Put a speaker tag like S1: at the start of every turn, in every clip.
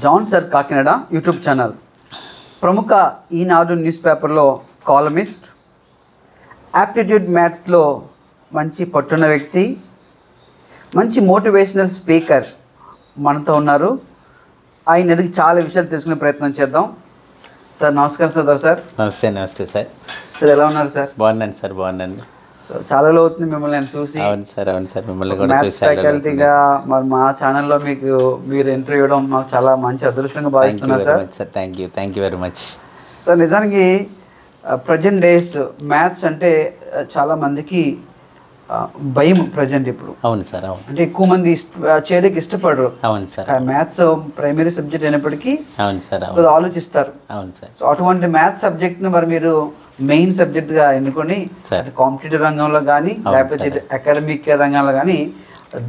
S1: John sir Kakinada YouTube channel. ప్రముఖ Eenadu news పేపర్లో columnist, aptitude మ్యాథ్స్లో మంచి పట్టున్న వ్యక్తి, మంచి మోటివేషనల్ స్పీకర్ మనతో ఉన్నారు. ఆయన అడిగి చాలా విషయాలు తెలుసుకునే ప్రయత్నం చేద్దాం. సార్ నమస్కారం సార్.
S2: నమస్తే సార్.
S1: సార్ ఎలా ఉన్నారు సార్?
S2: బాగున్నాను సార్, బాగున్నాను.
S1: సో చాలా రోజులు అవుతుంది మిమ్మల్ని నేను చూసి.
S2: అవును సార్, మిమ్మల్ని కూడా చూసి.
S1: ఫ్యాకల్టీగా మరి మా ఛానల్లో మీరు ఇంటర్వ్యూ ఇవ్వడం మాకు చాలా మంచి అదృష్టంగా భావిస్తున్నారు sir.
S2: Thank you very much
S1: sir. నిజానికి ప్రజెంట్ డేస్ మ్యాథ్స్ అంటే చాలా మందికి భయం ప్రజెంట్ ఇప్పుడు.
S2: అవును సార్, అవును.
S1: అంటే ఎక్కువ మంది చేయడానికి ఇష్టపడరు.
S2: అవును సార్.
S1: మ్యాథ్స్ ప్రైమరీ సబ్జెక్ట్ అయినప్పటికీ
S2: అవును సార్,
S1: ఆలోచిస్తారు.
S2: అవును సార్.
S1: సో అటువంటి మ్యాథ్స్ సబ్జెక్ట్ని మరి మీరు మెయిన్ సబ్జెక్ట్గా ఎన్నుకొని కాంపిటేటివ్ రంగంలో కానీ లేకపోతే అకాడమిక్ రంగంలో కానీ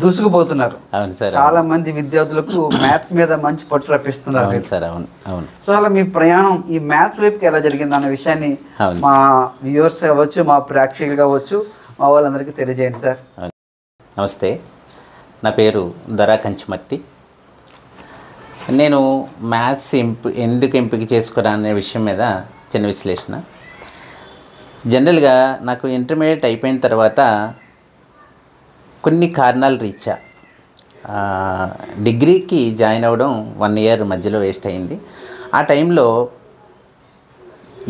S1: దూసుకుపోతున్నారు.
S2: అవును సార్.
S1: చాలా మంది విద్యార్థులకు మ్యాథ్స్ మీద మంచి పట్టు రప్పిస్తున్నారు.
S2: అవును సార్, అవును, అవును.
S1: సో అలా మీ ప్రయాణం ఈ మ్యాథ్స్ వైపుకి ఎలా జరిగింది అన్న విషయాన్ని మా వ్యూవర్స్ కావచ్చు, మా ప్రేక్షకులు కావచ్చు, మా వాళ్ళందరికీ తెలియజేయండి సార్.
S2: నమస్తే, నా పేరు దరా కంచుమర్తి. నేను మ్యాథ్స్ ఎందుకు ఎంపిక చేసుకున్నానే విషయం మీద చిన్న విశ్లేషణ. జనరల్గా నాకు ఇంటర్మీడియట్ అయిపోయిన తర్వాత కొన్ని కారణాల రీత్యా డిగ్రీకి జాయిన్ అవ్వడం 1 ఇయర్ మధ్యలో వేస్ట్ అయింది. ఆ టైంలో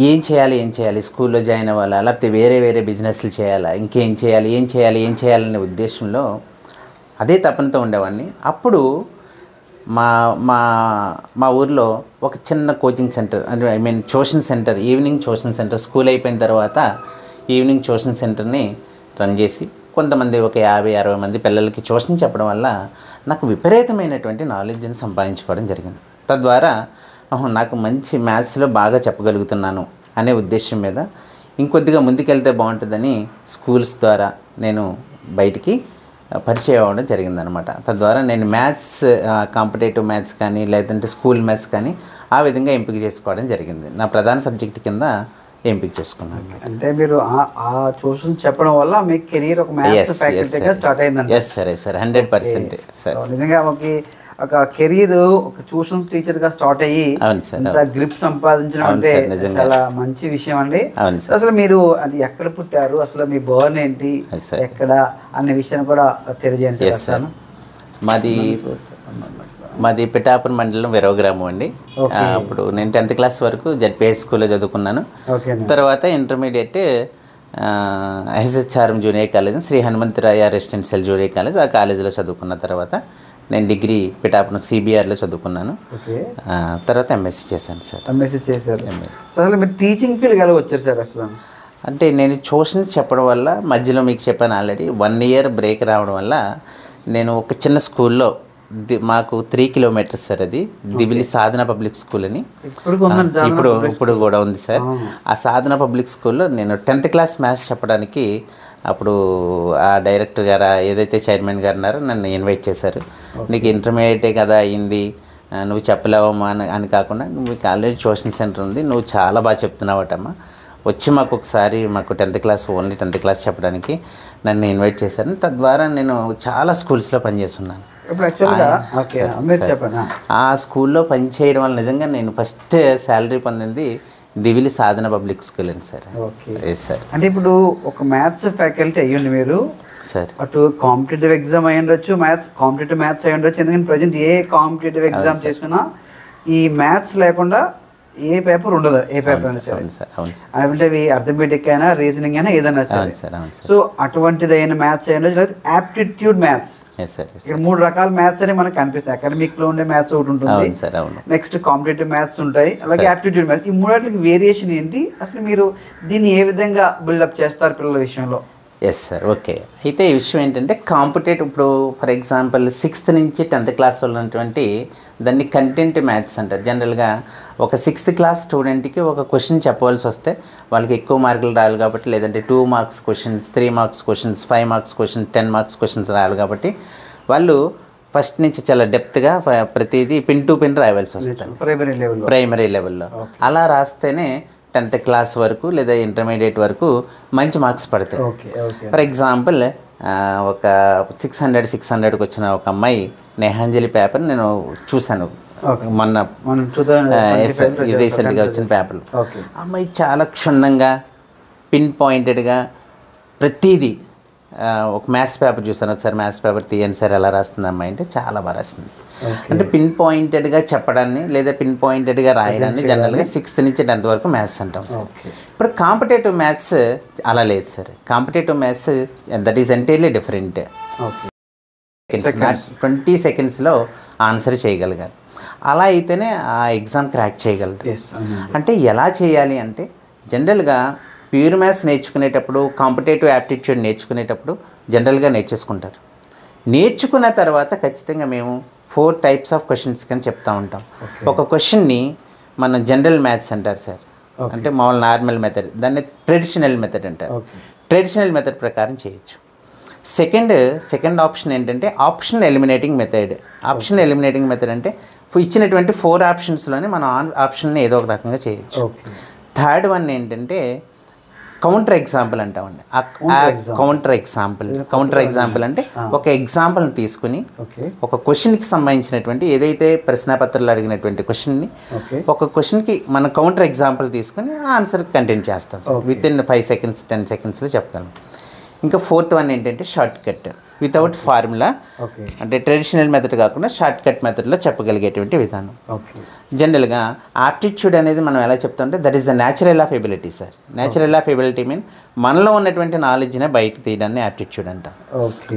S2: ఏం చేయాలి, స్కూల్లో జాయిన్ అవ్వాలా, లేకపోతే వేరే బిజినెస్లు చేయాలా, ఇంకేం చేయాలనే ఉద్దేశంలో అదే తపనతో ఉండేవాడిని. అప్పుడు మా ఊర్లో ఒక చిన్న కోచింగ్ సెంటర్, అంటే tuition centre, evening tuition centre, school అయిపోయిన తర్వాత ఈవినింగ్ ట్యూషన్ సెంటర్ని రన్ చేసి కొంతమంది ఒక 50-60 మంది పిల్లలకి ట్యూషన్ చెప్పడం వల్ల నాకు విపరీతమైనటువంటి నాలెడ్జ్ని సంపాదించుకోవడం జరిగింది. తద్వారా నాకు మంచి మ్యాథ్స్లో బాగా చెప్పగలుగుతున్నాను అనే ఉద్దేశం మీద ఇంకొద్దిగా ముందుకెళ్తే బాగుంటుందని స్కూల్స్ ద్వారా నేను బయటికి పరిచయం అవ్వడం జరిగిందనమాట. తద్వారా నేను మ్యాథ్స్, కాంపిటేటివ్ మ్యాథ్స్ కానీ లేదంటే స్కూల్ మ్యాథ్స్ కానీ ఆ విధంగా ఎంపిక చేసుకోవడం జరిగింది. నా ప్రధాన సబ్జెక్ట్ కింద ఎంపిక చేసుకున్నాను.
S1: అంటే మీరు ఆ ట్యూషన్ చెప్పడం వల్ల మీ కెరీర్ ఒక మ్యాథ్స్ ఫ్యాకల్టీగా స్టార్ట్ అయిందండి?
S2: Yes sir, 100% sir.
S1: నిజంగా ఒక కెరీర్ ఒక ట్యూషన్స్ టీచర్ గా స్టార్ట్ అయ్యి గ్రిప్ సంపాదించడం అంటే చాలా మంచి విషయం అండి. అసలు మీరు అది ఎక్కడ పుట్టారు, అసలు మీ బర్న్ ఏంటి, ఎక్కడ అనే విషయాన్ని కూడా తెలియజేయండి.
S2: మాది పిఠాపురం మండలం వెరవ గ్రామం అండి. అప్పుడు నేను 10th క్లాస్ వరకు జడ్పీహెచ్ స్కూల్లో చదువుకున్నాను. తర్వాత intermediate SHRM junior college, Shri Hanumantharaya residential junior college, ఆ కాలేజీలో చదువుకున్న తర్వాత నేను డిగ్రీ పిఠాపురం CBRలో చదువుకున్నాను. తర్వాత MSc చేశాను సార్.
S1: MSc చేశారు. అసలు మీరు టీచింగ్ ఫీల్డ్ ఎలా వచ్చారు సార్? అసలు
S2: అంటే నేను ట్యూషన్స్ చెప్పడం వల్ల మధ్యలో మీకు చెప్పాను ఆల్రెడీ 1 ఇయర్ బ్రేక్ రావడం వల్ల నేను ఒక చిన్న స్కూల్లో, మాకు 3 కిలోమీటర్స్ సార్, అది దివిలి సాధన పబ్లిక్ స్కూల్ అని ఇప్పుడు కూడా ఉంది సార్. ఆ సాధన పబ్లిక్ స్కూల్లో నేను 10th క్లాస్ మ్యాథ్స్ చెప్పడానికి అప్పుడు ఆ డైరెక్టర్ గారు, ఏదైతే చైర్మన్ గారు ఉన్నారో, నన్ను ఇన్వైట్ చేశారు. నీకు ఇంటర్మీడియటే కదా అయింది, నువ్వు చెప్పలేవమ్మా అని కాకుండా, నువ్వు ఆల్రెడీ ట్యూషన్ సెంటర్ ఉంది, నువ్వు చాలా బాగా చెప్తున్నావటమ్మా, వచ్చి మాకు ఒకసారి 10th class, only 10th class చెప్పడానికి నన్ను ఇన్వైట్ చేశారు. తద్వారా నేను చాలా స్కూల్స్లో పనిచేస్తున్నాను. ఆ స్కూల్లో పనిచేయడం వల్ల నిజంగా నేను ఫస్ట్ శాలరీ పొందింది దివిలి సాధన పబ్లిక్ స్కూల్ అండి సార్.
S1: సార్ అంటే ఇప్పుడు ఒక మ్యాథ్స్ ఫ్యాకల్టీ అయ్యండి మీరు
S2: సార్,
S1: అటు కాంపిటేటివ్ ఎగ్జామ్ అయ్యి ఉండొచ్చు, కాంపిటేటివ్ మ్యాథ్స్ అయ్యి ఉండొచ్చు. ఎందుకంటే ప్రజెంట్ ఏ కాంపిటేటివ్ ఎగ్జామ్ చేసుకున్నా ఈ మ్యాథ్స్ లేకుండా ఏ పేపర్ ఉండదు. ఏ పేపర్ అయినా సరే, అంటే అవి అర్థమెటిక్ అయినా రీజనింగ్ అయినా ఏదైనా సరే. సో అటువంటిదైన మ్యాథ్స్ అయినా లేదా యాప్టిట్యూడ్ మ్యాథ్స్, ఇక్కడ 3 రకాల మ్యాథ్స్ అని మనకు కనిపిస్తాయి. అకాడమిక్ లో ఉండే మ్యాథ్స్ ఒకటి ఉంటుంది, నెక్స్ట్ కాంపిటేటివ్ మ్యాథ్స్ ఉంటాయి, అలాగే యాప్టిట్యూడ్ మ్యాథ్స్. ఈ 3 వేరియేషన్ ఏంటి, అసలు మీరు దీన్ని ఏ విధంగా బిల్డప్ చేస్తారు పిల్లల విషయంలో?
S2: Yes sir, okay. అయితే ఈ విషయం ఏంటంటే కాంపిటేటివ్, ఇప్పుడు ఫర్ ఎగ్జాంపుల్ 6th నుంచి 10th క్లాస్ ఉన్నటువంటి దాన్ని కంటెంట్ మ్యాథ్స్ అంటారు. జనరల్గా ఒక 6th క్లాస్ స్టూడెంట్కి ఒక క్వశ్చన్ చెప్పవలసి వస్తే వాళ్ళకి ఎక్కువ మార్కులు రావాలి కాబట్టి, లేదంటే 2 marks questions, 3 marks questions, 5 marks questions, 10 marks questions రావాలి కాబట్టి వాళ్ళు ఫస్ట్ నుంచి చాలా డెప్త్గా ప్రతిదీ పిన్ టు పిన్ రాయవలసి వస్తుంది ప్రైమరీ లెవెల్లో. అలా రాస్తేనే 10th క్లాస్ వరకు లేదా ఇంటర్మీడియట్ వరకు మంచి మార్క్స్ పడతాయి. ఫర్ ఎగ్జాంపుల్ ఒక 600కి వచ్చిన ఒక అమ్మాయి నేహాంజలి పేపర్ నేను చూశాను మొన్న రీసెంట్గా వచ్చిన పేపర్లు. అమ్మాయి చాలా క్షుణ్ణంగా పిన్ పాయింటెడ్గా ప్రతిదీ, ఒక మ్యాథ్స్ పేపర్ చూసాను, ఒకసారి మ్యాథ్స్ పేపర్ తీయండి సార్ ఎలా రాస్తుంది అమ్మాయి అంటే చాలా బాగా రాస్తుంది. అంటే పిన్ పాయింటెడ్గా చెప్పడాన్ని లేదా పిన్ పాయింటెడ్గా రాయడాన్ని జనరల్గా 6th నుంచి 10th వరకు మ్యాథ్స్ అంటాం సార్. ఇప్పుడు కాంపిటేటివ్ మ్యాథ్స్ అలా లేదు sir. Competitive maths that is entirely different. 20 secondsలో ఆన్సర్ చేయగలిగారు. అలా అయితేనే ఆ ఎగ్జామ్ క్రాక్ చేయగలరు. అంటే ఎలా చేయాలి అంటే జనరల్గా ప్యూర్ మ్యాథ్స్ నేర్చుకునేటప్పుడు, కాంపిటేటివ్ యాప్టిట్యూడ్ నేర్చుకునేటప్పుడు జనరల్గా నేర్చేసుకుంటారు. నేర్చుకున్న తర్వాత ఖచ్చితంగా మేము 4 types ఆఫ్ క్వశ్చన్స్ కానీ చెప్తూ ఉంటాం. ఒక క్వశ్చన్ని మనం జనరల్ మ్యాథ్స్ అంటారు సార్, అంటే మామూలు నార్మల్ మెథడ్, దాన్ని ట్రెడిషనల్ మెథడ్ అంటారు. ట్రెడిషనల్ మెథడ్ ప్రకారం చేయొచ్చు. సెకండ్ ఆప్షన్ ఏంటంటే option eliminating method. Option eliminating method అంటే ఇచ్చినటువంటి 4 ఆప్షన్స్లోనే మనం ఆప్షన్ని ఏదో ఒక రకంగా చేయొచ్చు. థర్డ్ వన్ ఏంటంటే కౌంటర్ ఎగ్జాంపుల్ అంటామండి. కౌంటర్ ఎగ్జాంపుల్ అంటే ఒక ఎగ్జాంపుల్ని తీసుకుని ఒక క్వశ్చన్కి సంబంధించినటువంటి ఏదైతే ప్రశ్నపత్రాలు అడిగినటువంటి క్వశ్చన్ని ఒక క్వశ్చన్కి మన కౌంటర్ ఎగ్జాంపుల్ తీసుకుని ఆన్సర్ కంటెంట్ చేస్తాం సార్. వితిన్ 5 seconds 10 secondsలో చెప్తాను. ఇంకా 4th వన్ ఏంటంటే షార్ట్ కట్ వితౌట్ ఫార్ములా, అంటే ట్రెడిషనల్ మెథడ్ కాకుండా షార్ట్ కట్ మెథడ్లో చెప్పగలిగేటువంటి విధానం. జనరల్గా ఆప్టిట్యూడ్ అనేది మనం ఎలా చెప్తామంటే that is the natural of ability sir. Natural of ability mean మనలో ఉన్నటువంటి నాలెడ్జ్నే బయటకు తీయడాన్ని యాప్టిట్యూడ్ అంటాం.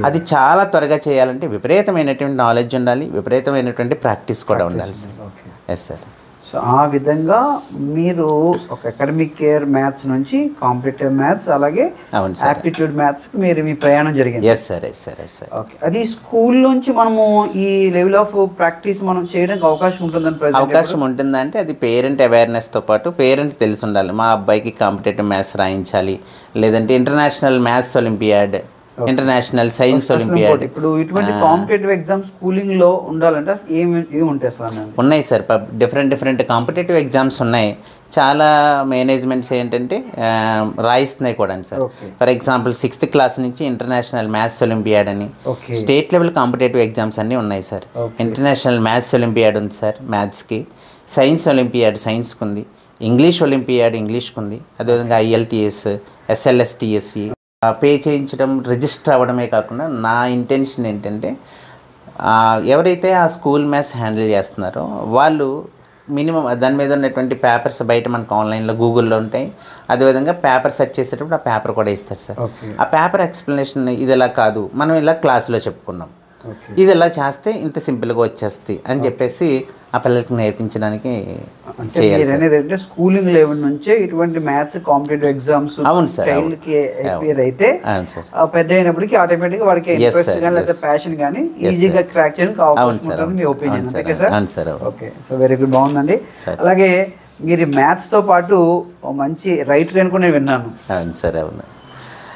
S2: అది చాలా త్వరగా చేయాలంటే విపరీతమైనటువంటి నాలెడ్జ్ ఉండాలి, విపరీతమైనటువంటి ప్రాక్టీస్ కూడా ఉండాలి సార్. Yes sir.
S1: సో ఆ విధంగా మీరు ఒక అకాడమిక్ కేర్ మ్యాథ్స్ నుంచి కాంపిటేటివ్ మ్యాథ్స్ అలాగే యాప్టిట్యూడ్ మ్యాథ్స్కి మీరు మీ ప్రయాణం జరిగింది.
S2: Yes sir. Yes sir. Yes sir.
S1: Okay. అది స్కూల్ నుంచి మనము ఈ లెవెల్ ఆఫ్ ప్రాక్టీస్ మనం చేయడానికి అవకాశం ఉంటుందని
S2: అవకాశం ఉంటుందంటే అది పేరెంట్ అవేర్నెస్తో పాటు పేరెంట్ తెలిసి ఉండాలి. మా అబ్బాయికి కాంపిటేటివ్ మ్యాథ్స్ రాయించాలి, లేదంటే international maths olympiad, international science olympiad.
S1: ఇప్పుడు ఇటువంటి కాంపిటేటివ్ ఎగ్జామ్స్ స్కూలింగ్ లో ఉండాలంటే ఏమి ఉంటాయి సార్?
S2: ఉన్నాయి సార్, డిఫరెంట్ కాంపిటేటివ్ ఎగ్జామ్స్ ఉన్నాయి. చాలా మేనేజ్మెంట్స్ ఏంటంటే రాయిస్తున్నాయి కూడా sir. For example 6th class నుంచి ఇంటర్నేషనల్ మ్యాథ్స్ ఒలింపియాడ్ అని, స్టేట్ లెవెల్ కాంపిటేటివ్ ఎగ్జామ్స్ అన్నీ ఉన్నాయి సార్. ఇంటర్నేషనల్ మ్యాథ్స్ ఒలింపియాడ్ ఉంది సార్ మ్యాథ్స్కి, సైన్స్ ఒలింపియాడ్ సైన్స్కి ఉంది, ఇంగ్లీష్ ఒలింపియాడ్ ఇంగ్లీష్కి ఉంది, అదేవిధంగా IELTS, SLSTSE పే చేయించడం, రిజిస్టర్ అవ్వడమే కాకుండా నా ఇంటెన్షన్ ఏంటంటే ఎవరైతే ఆ స్కూల్ మ్యాథ్స్ హ్యాండిల్ చేస్తున్నారో వాళ్ళు మినిమం దాని మీద ఉన్నటువంటి పేపర్స్ బయట మనకు ఆన్లైన్లో గూగుల్లో ఉంటాయి. అదేవిధంగా పేపర్ సెర్చ్ చేసేటప్పుడు ఆ పేపర్ కూడా ఇస్తారు సార్. ఆ పేపర్ ఎక్స్ప్లెనేషన్ ఇది ఇలా కాదు, మనం ఇలా క్లాసులో చెప్పుకున్నాం, ఇది ఇలా చేస్తే ఇంత సింపుల్గా వచ్చేస్తుంది అని చెప్పేసి ఆ పిల్లలకి నేర్పించడానికి చేయాలి.
S1: స్కూలింగ్ లెవెల్ నుంచే ఇటువంటి మ్యాథ్స్ కాంపిటేటివ్ ఎగ్జామ్స్ అయితే పెద్ద అయినప్పటికీ ఆటోమేటిక్గా వాడికి ఇంట్రెస్ట్ కానీ లేదా ప్యాషన్ కానీ ఈజీగా క్రాక్ చేయడానికి అవకాశం ఉంటుంది. మీ ఒపీనియన్ అంతే sir? Okay. So very good, బాగుందండి. అలాగే మీరు మ్యాథ్స్తో పాటు మంచి రైటర్ అని కూడా నేను విన్నాను.
S2: అవును సార్. అవును.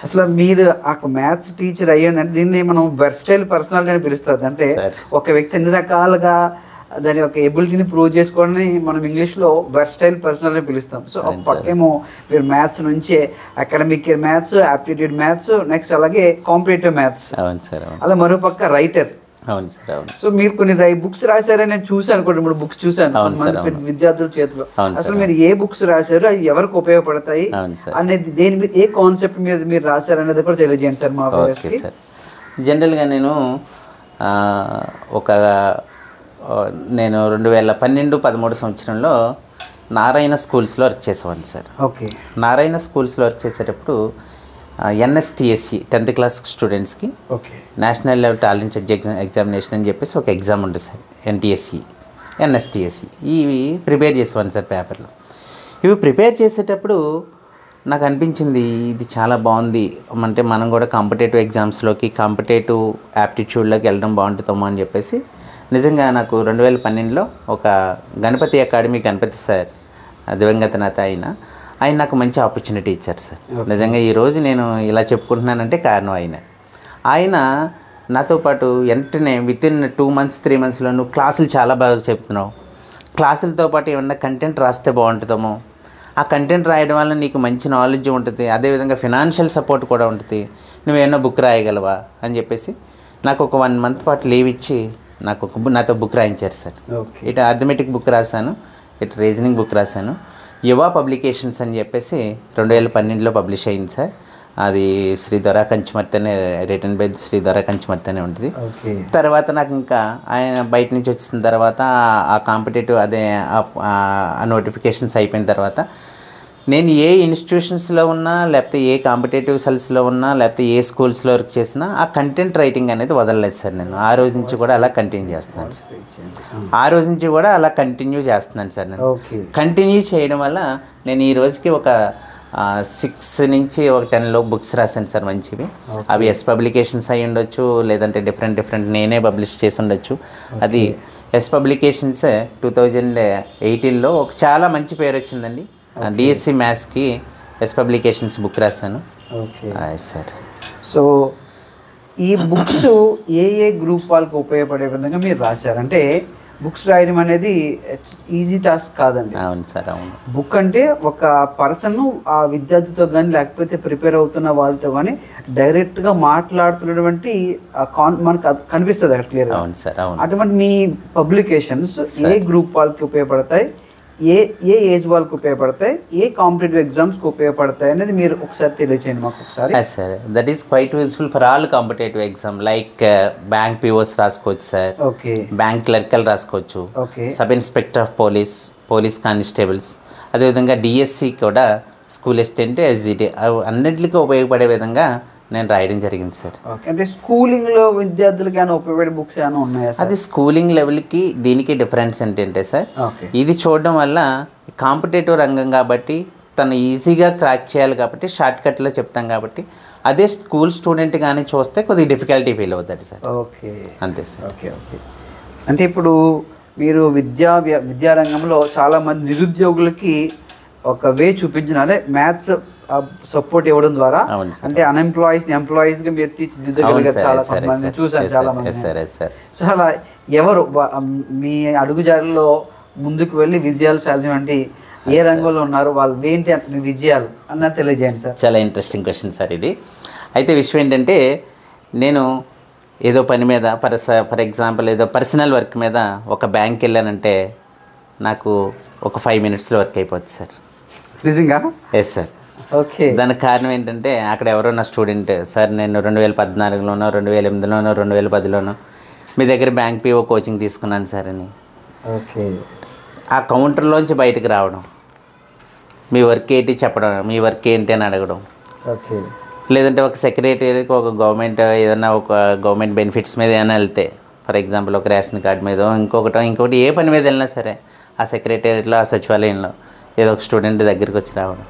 S1: అసలు మీరు ఆ మ్యాథ్స్ టీచర్ అయ్యండి అంటే దీన్ని మనం వెర్స్టైల్ పర్సనాలిటీ అని పిలుస్తుంది. అంటే ఒక వ్యక్తి అన్ని రకాలుగా దాని యొక్క ఎబిలిటీని ప్రూవ్ చేసుకోవడాన్ని మనం ఇంగ్లీష్లో వెర్స్టైల్ పర్సనాలిటీ పిలుస్తాం. సో ఒక పక్కేమో మీరు మ్యాథ్స్ నుంచే academic maths, aptitude maths, next అలాగే కాంపిటేటివ్ మ్యాథ్స్, అలా మరో పక్క రైటర్.
S2: అవును సార్. అవును.
S1: సో మీరు కొన్ని బుక్స్ రాశారని నేను చూసాను, కొన్ని 3 books చూసాను విద్యార్థుల చేతిలో. అసలు మీరు ఏ బుక్స్ రాశారు, అవి ఎవరికి ఉపయోగపడతాయి అనేది, దేని మీద ఏ కాన్సెప్ట్ మీద మీరు రాశారు అనేది కూడా తెలియజేయండి సార్ మా వ్యూవర్స్కి.
S2: జనరల్గా నేను 2012-13 సంవత్సరంలో నారాయణ స్కూల్స్లో వర్క్ చేసేవాడిని సార్.
S1: ఓకే.
S2: నారాయణ స్కూల్స్లో వర్క్ చేసేటప్పుడు NSTSE 10th క్లాస్ స్టూడెంట్స్కి నేషనల్ లెవెల్ టాలెంట్ ఎగ్జామినేషన్ అని చెప్పేసి ఒక ఎగ్జామ్ ఉంటుంది సార్. NTSE, NSTSE ఇవి ప్రిపేర్ చేసేవాడిని సార్ పేపర్లో. ఇవి ప్రిపేర్ చేసేటప్పుడు నాకు అనిపించింది ఇది చాలా బాగుంది, అంటే మనం కూడా కాంపిటేటివ్ ఎగ్జామ్స్లోకి కాంపిటేటివ్ యాప్టిట్యూడ్లోకి వెళ్ళడం బాగుంటుందేమో అని చెప్పేసి నిజంగా నాకు 2012లో ఒక గణపతి సార్, దివంగత నేత ఆయన నాకు మంచి ఆపర్చునిటీ ఇచ్చారు సార్. నిజంగా ఈరోజు నేను ఇలా చెప్పుకుంటున్నానంటే కారణం ఆయన నాతో పాటు వెంటనే వితిన్ 2 months 3 monthsలో నువ్వు క్లాసులు చాలా బాగా చెప్తున్నావు, క్లాసులతో పాటు ఏమన్నా కంటెంట్ రాస్తే బాగుంటుందేమో, ఆ కంటెంట్ రాయడం వల్ల నీకు మంచి నాలెడ్జ్ ఉంటుంది, అదేవిధంగా ఫినాన్షియల్ సపోర్ట్ కూడా ఉంటుంది, నువ్వేమన్నా బుక్ రాయగలవా అని చెప్పేసి నాకు ఒక 1 month పాటు లీవ్ ఇచ్చి నాతో బుక్ రాయించారు సార్.
S1: ఓకే.
S2: ఇటు అర్థమెటిక్ బుక్ రాశాను, ఇటు రీజనింగ్ బుక్ రాశాను. యువ పబ్లికేషన్స్ అని చెప్పేసి 2012లో పబ్లిష్ అయింది సార్. అది శ్రీ దొరా కంచిమర్తి అనే రిటర్న్ బై శ్రీ దొరా కంచిమర్తి అనే ఉంటుంది. తర్వాత నాకు ఇంకా ఆయన బయట నుంచి వచ్చిన తర్వాత ఆ కాంపిటేటివ్ అదే ఆ నోటిఫికేషన్స్ అయిపోయిన తర్వాత నేను ఏ ఇన్స్టిట్యూషన్స్లో ఉన్నా, లేకపోతే ఏ కాంపిటేటివ్ సెల్స్లో ఉన్నా, లేకపోతే ఏ స్కూల్స్లో వర్క్ చేసినా ఆ కంటెంట్ రైటింగ్ అనేది వదలలేదు సార్. నేను ఆ రోజు నుంచి కూడా అలా కంటిన్యూ చేస్తున్నాను సార్. ఆ రోజు నుంచి కూడా అలా కంటిన్యూ చేస్తున్నాను సార్. నేను కంటిన్యూ చేయడం వల్ల నేను ఈ రోజుకి ఒక 6 నుంచి ఒక 10 బుక్స్ రాశాను సార్ మంచివి. అవి ఎస్ పబ్లికేషన్స్ అయ్యి ఉండొచ్చు, లేదంటే డిఫరెంట్ నేనే పబ్లిష్ చేసి ఉండొచ్చు. అది ఎస్ పబ్లికేషన్స్ 2018లో ఒక చాలా మంచి పేరు వచ్చిందండి. డిఎస్సి మ్యాథ్స్కి ఎస్ పబ్లికేషన్స్ బుక్ రాశాను.
S1: Okay
S2: sir.
S1: సో ఈ బుక్స్ ఏ గ్రూప్ వాళ్ళకి ఉపయోగపడే విధంగా మీరు రాశారు? అంటే బుక్స్ రాయడం అనేది ఈజీ టాస్క్ కాదండి.
S2: అవును సార్, అవును.
S1: బుక్ అంటే ఒక పర్సన్ ఆ విద్యార్థితో కానీ లేకపోతే ప్రిపేర్ అవుతున్న వాళ్ళతో కానీ డైరెక్ట్గా మాట్లాడుతున్నటువంటి మనకు కనిపిస్తుంది అక్కడ క్లియర్.
S2: అవును సార్, అవును.
S1: అటువంటి మీ పబ్లికేషన్స్ ఏ గ్రూప్ వాళ్ళకి ఉపయోగపడతాయి, ఏ ఏజ్ వాళ్ళకి ఉపయోగపడతాయి, ఏ కాంపిటేటివ్ ఎగ్జామ్స్కి ఉపయోగపడతాయి అనేది మీరు ఒకసారి తెలియచేయండి మాకు ఒకసారి.
S2: Sir, that is quite useful for all competitive exam. Like bank POs రాసుకోవచ్చు సార్.
S1: ఓకే.
S2: బ్యాంక్ క్లర్కల్ రాసుకోవచ్చు.
S1: Okay.
S2: Sub inspector of police constables, అదేవిధంగా డిఎస్సి కూడా, స్కూల్ అసిస్టెంట్, ఎస్జిటి అన్నింటికి ఉపయోగపడే విధంగా నేను రాయడం జరిగింది సార్.
S1: అంటే స్కూలింగ్లో విద్యార్థులకి ఏమైనా ఉపయోగపడే బుక్స్ ఏమైనా ఉన్నాయా?
S2: అది స్కూలింగ్ లెవెల్కి దీనికి డిఫరెన్స్ ఏంటంటే సార్, ఇది చూడడం వల్ల కాంపిటేటివ్ రంగం కాబట్టి తను ఈజీగా క్రాక్ చేయాలి కాబట్టి షార్ట్ కట్లో చెప్తాం కాబట్టి, అదే స్కూల్ స్టూడెంట్ కానీ చూస్తే కొద్దిగా డిఫికల్టీ ఫీల్ అవుతుంది సార్.
S1: ఓకే,
S2: అంతే సార్.
S1: ఓకే. అంటే ఇప్పుడు మీరు విద్యారంగంలో చాలామంది నిరుద్యోగులకి ఒక వే చూపించిన, అదే మ్యాథ్స్ సపోర్ట్ ఇవ్వడం ద్వారా, అంటే ఎంప్లాయీస్గా మీరు తీర్చిదిద్దగలిగారు. చాలా మంది చూసాను, చాలా మంది. సో అలా ఎవరు మీ అడుగుజాడల్లో ముందుకు వెళ్ళి విజయాలు సాధించండి, ఏ రంగంలో ఉన్నారు, వాళ్ళు ఏంటి అంటే మీ విజయాలు అన్నది తెలియజేయండి సార్.
S2: చాలా ఇంట్రెస్టింగ్ క్వశ్చన్ సార్ ఇది. అయితే విషయం ఏంటంటే, నేను ఏదో పని మీద ఫర్ ఎగ్జాంపుల్ ఏదో పర్సనల్ వర్క్ మీద ఒక బ్యాంక్కి వెళ్ళానంటే నాకు ఒక 5 minutesలో వర్క్ అయిపోద్ది సార్.
S1: నిజంగా?
S2: Yes sir.
S1: ఓకే.
S2: దానికి కారణం ఏంటంటే, అక్కడ ఎవరో నా స్టూడెంట్, సార్ నేను 2014లోనో 2008లోనో 2010లోనో మీ దగ్గర బ్యాంక్ పిఓ కోచింగ్ తీసుకున్నాను సార్ అని.
S1: ఓకే.
S2: ఆ కౌంటర్లోంచి బయటకు రావడం, మీ వర్క్ ఏంటి చెప్పడం, మీ వర్క్ ఏంటి అని అడగడం.
S1: ఓకే.
S2: లేదంటే ఒక సెక్రటరీకి ఒక గవర్నమెంట్ ఏదైనా ఒక గవర్నమెంట్ బెనిఫిట్స్ మీద ఏమైనా వెళ్తే, ఫర్ ఎగ్జాంపుల్ ఒక రేషన్ కార్డు మీద ఇంకొకటి ఏ పని మీద వెళ్ళినా సరే, ఆ సెక్రటేరియట్లో, ఆ సచివాలయంలో ఏదో ఒక స్టూడెంట్ దగ్గరికి వచ్చి రావడం.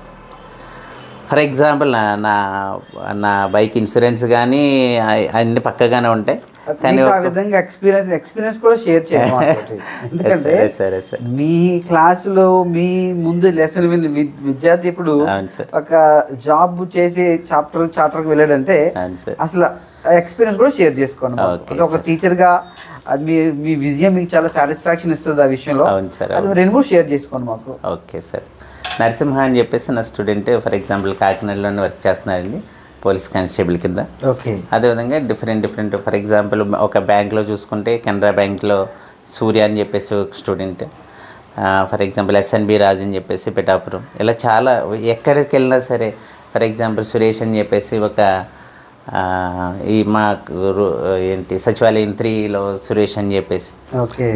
S2: ఫర్ ఎగ్జాంపుల్ నా బైక్ ఇన్సూరెన్స్ కానీ అన్ని పక్కగానే ఉంటాయి, కానీ
S1: ఆ విధంగా ఎక్స్పీరియన్స్ కూడా షేర్ చేయాలి. ఎందుకంటే మీ క్లాసులో మీ ముందు లెసన్ విని విద్యార్థి ఇప్పుడు ఒక జాబ్ చేసి చాప్టర్కి వెళ్ళాడంటే అసలు ఎక్స్పీరియన్స్ కూడా షేర్ చేసుకోండి. ఒక టీచర్గా అది మీ విజయం మీకు చాలా సాటిస్ఫాక్షన్ ఇస్తుంది ఆ విషయంలో. అది రెండు కూడా షేర్ చేసుకోండి మాకు.
S2: Okay sir. నరసింహ అని చెప్పేసి నా స్టూడెంట్ ఫర్ ఎగ్జాంపుల్ కాకినాడలోనే వర్క్ చేస్తున్నారండి, పోలీస్ కానిస్టేబుల్ కింద.
S1: ఓకే.
S2: అదేవిధంగా డిఫరెంట్ ఫర్ ఎగ్జాంపుల్ ఒక బ్యాంక్లో చూసుకుంటే కెనరా బ్యాంక్లో సూర్య అని చెప్పేసి ఒక స్టూడెంట్, ఫర్ ఎగ్జాంపుల్ ఎస్ఎన్బి రాజు అని చెప్పేసి పిఠాపురం, ఇలా చాలా ఎక్కడికి వెళ్ళినా సరే, ఫర్ ఎగ్జాంపుల్ సురేష్ అని చెప్పేసి ఒక ఈ మా సచివాలయం 3లో సురేష్ అని చెప్పేసి,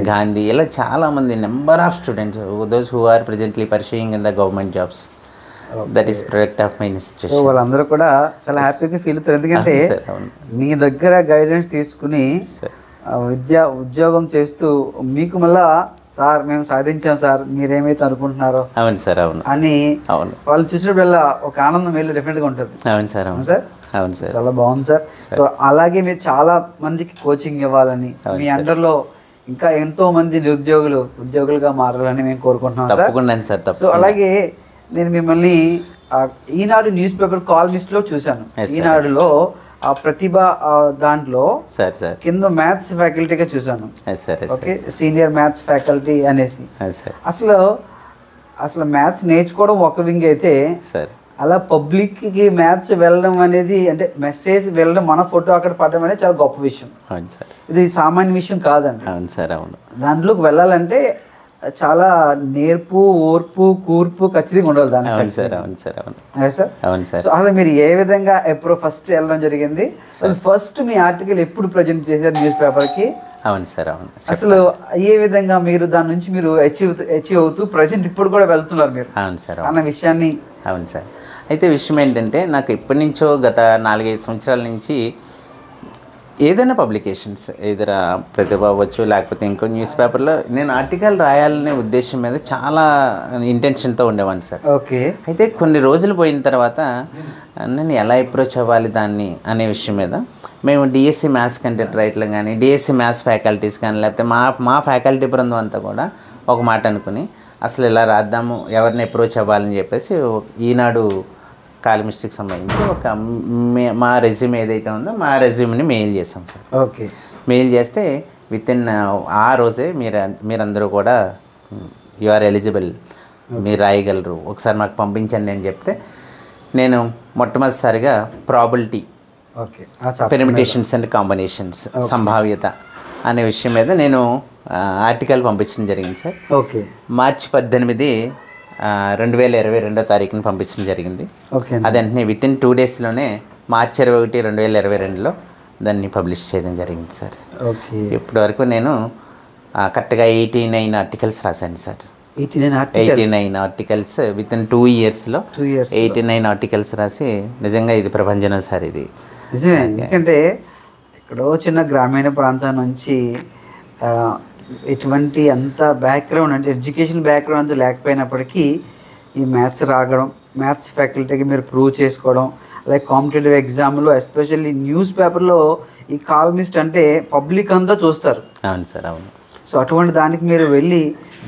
S2: గాంధీ, ఇలా చాలామంది number of students those who are presently pursuing in the government jobs. That is product of my institution.
S1: So వాళ్ళందరూ కూడా చాలా హ్యాపీగా ఫీల్ అవుతారు, ఎందుకంటే మీ దగ్గర గైడెన్స్ తీసుకుని ఉద్యోగం చేస్తూ మీకు మళ్ళా సార్ మేము సాధించాం సార్ మీరేమైతే అనుకుంటున్నారో
S2: అవును సార్ అవును
S1: అని వాళ్ళు చూసినప్పుడల్లా ఒక ఆనందం వెళ్ళి డెఫినెట్గా ఉంటుంది.
S2: అవును సార్ అవును
S1: సార్.
S2: అవును సార్.
S1: చాలా బాగుంది సార్. సో అలాగే మీరు చాలా మందికి కోచింగ్ ఇవ్వాలని, మీ అండర్లో ఇంకా ఎంతో మంది ఉద్యోగులుగా మారాలని మేము కోరుకుంటున్నాం సార్. సో అలాగే నేను మిమ్మల్ని ఈనాడు న్యూస్ పేపర్ కాలమిస్ట్లో చూశాను. ఈనాడులో ఆ ప్రతిభ దాంట్లో కింద మ్యాథ్స్ ఫ్యాకల్టీగా చూశాను. ఓకే, సీనియర్ మ్యాథ్స్ ఫ్యాకల్టీ అనేసి. అసలు మ్యాథ్స్ నేర్చుకోవడం ఒక వింగ్ అయితే అలా పబ్లిక్కి మ్యాథ్స్ వెళ్ళడం అనేది, అంటే మెసేజ్ వెళ్ళడం, మన ఫోటో అక్కడ పడడం అనేది చాలా గొప్ప విషయం.
S2: అవును సార్.
S1: ఇది సామాన్య విషయం కాదండి.
S2: అవును సార్. అవును.
S1: దాంట్లోకి వెళ్ళాలంటే చాలా నేర్పు, ఓర్పు, కూర్పు ఖచ్చితంగా ఉండాలి దానికి.
S2: అవును సార్. అవును సార్. అవును
S1: సార్.
S2: అవును సార్.
S1: సో అలా మీరు ఏ విధంగా ఎప్పుడు ఫస్ట్ వెళ్ళడం జరిగింది? ఫస్ట్ మీ ఆర్టికల్ ఎప్పుడు ప్రజెంట్ చేశారు న్యూస్ పేపర్కి?
S2: అవును సార్. అవును.
S1: అసలు ఏ విధంగా మీరు దాని నుంచి మీరు అచీవ్ అవుతూ ప్రజెంట్ ఇప్పుడు కూడా వెళ్తున్నారు మీరు?
S2: అవును సార్.
S1: అన్న విషయాన్ని.
S2: అవును సార్. అయితే విషయం ఏంటంటే, నాకు ఎప్పటి నుంచో గత 4-5 సంవత్సరాల నుంచి ఏదైనా పబ్లికేషన్స్, ఏదైనా ప్రతిభ అవ్వచ్చు, లేకపోతే ఇంకో న్యూస్ పేపర్లో నేను ఆర్టికల్ రాయాలనే ఉద్దేశం మీద చాలా ఇంటెన్షన్తో ఉండేవాడిని సార్.
S1: ఓకే.
S2: అయితే కొన్ని రోజులు పోయిన తర్వాత నేను ఎలా అప్రోచ్ అవ్వాలి దాన్ని అనే విషయం మీద మేము డిఎస్సి మ్యాథ్స్ కంటెంట్ రైటర్లు కానీ, డిఎస్సి మ్యాథ్స్ ఫ్యాకల్టీస్ కానీ, లేకపోతే మా ఫ్యాకల్టీ బృందం అంతా కూడా ఒక మాట అనుకుని అసలు ఇలా రాద్దాము, ఎవరిని అప్రోచ్ అవ్వాలని చెప్పేసి ఈనాడు కాలమిస్ట్కి సంబంధించి మా రెజ్యూమ్ ఏదైతే ఉందో మా రెజ్యూమ్ని మెయిల్ చేసాం సార్.
S1: ఓకే.
S2: మెయిల్ చేస్తే వితిన్ ఆ రోజే మీరందరూ కూడా యు ఆర్ ఎలిజిబుల్, మీరు రాయగలరు, ఒకసారి మాకు పంపించండి అని చెప్తే నేను మొట్టమొదటిసారిగా ప్రాబిలిటీ, పెర్మిటేషన్స్ అండ్ కాంబినేషన్స్, సంభావ్యత అనే విషయం మీద నేను ఆర్టికల్ పంపించడం జరిగింది సార్.
S1: ఓకే.
S2: మార్చి 18, 2022 తారీఖున పంపించడం జరిగింది. అది వెంటనే వితిన్ 2 డేస్లోనే మార్చి 21, 2022లో దాన్ని పబ్లిష్ చేయడం జరిగింది సార్.
S1: ఓకే.
S2: ఇప్పటి వరకు నేను కరెక్ట్గా 89 ఆర్టికల్స్ రాశాను సార్. 89 ఆర్టికల్స్ వితిన్ 2 ఇయర్స్లో 89 ఆర్టికల్స్ రాసి, నిజంగా ఇది ప్రభంజనం సార్. ఇది
S1: నిజమే. ఎందుకంటే ఎక్కడో చిన్న గ్రామీణ ప్రాంతం నుంచి ఎటువంటి అంత బ్యాక్గ్రౌండ్, అంటే ఎడ్యుకేషన్ బ్యాక్గ్రౌండ్ అంతా లేకపోయినప్పటికీ ఈ మ్యాథ్స్ రాగడం, మ్యాథ్స్ ఫ్యాకల్టీకి మీరు ప్రూవ్ చేసుకోవడం, అలాగే కాంపిటేటివ్ ఎగ్జామ్లో ఎస్పెషల్లీ న్యూస్ పేపర్లో ఈ కాలమిస్ట్ అంటే పబ్లిక్ అంతా చూస్తారు.
S2: అవును సార్. అవును.
S1: సో అటువంటి దానికి మీరు వెళ్ళి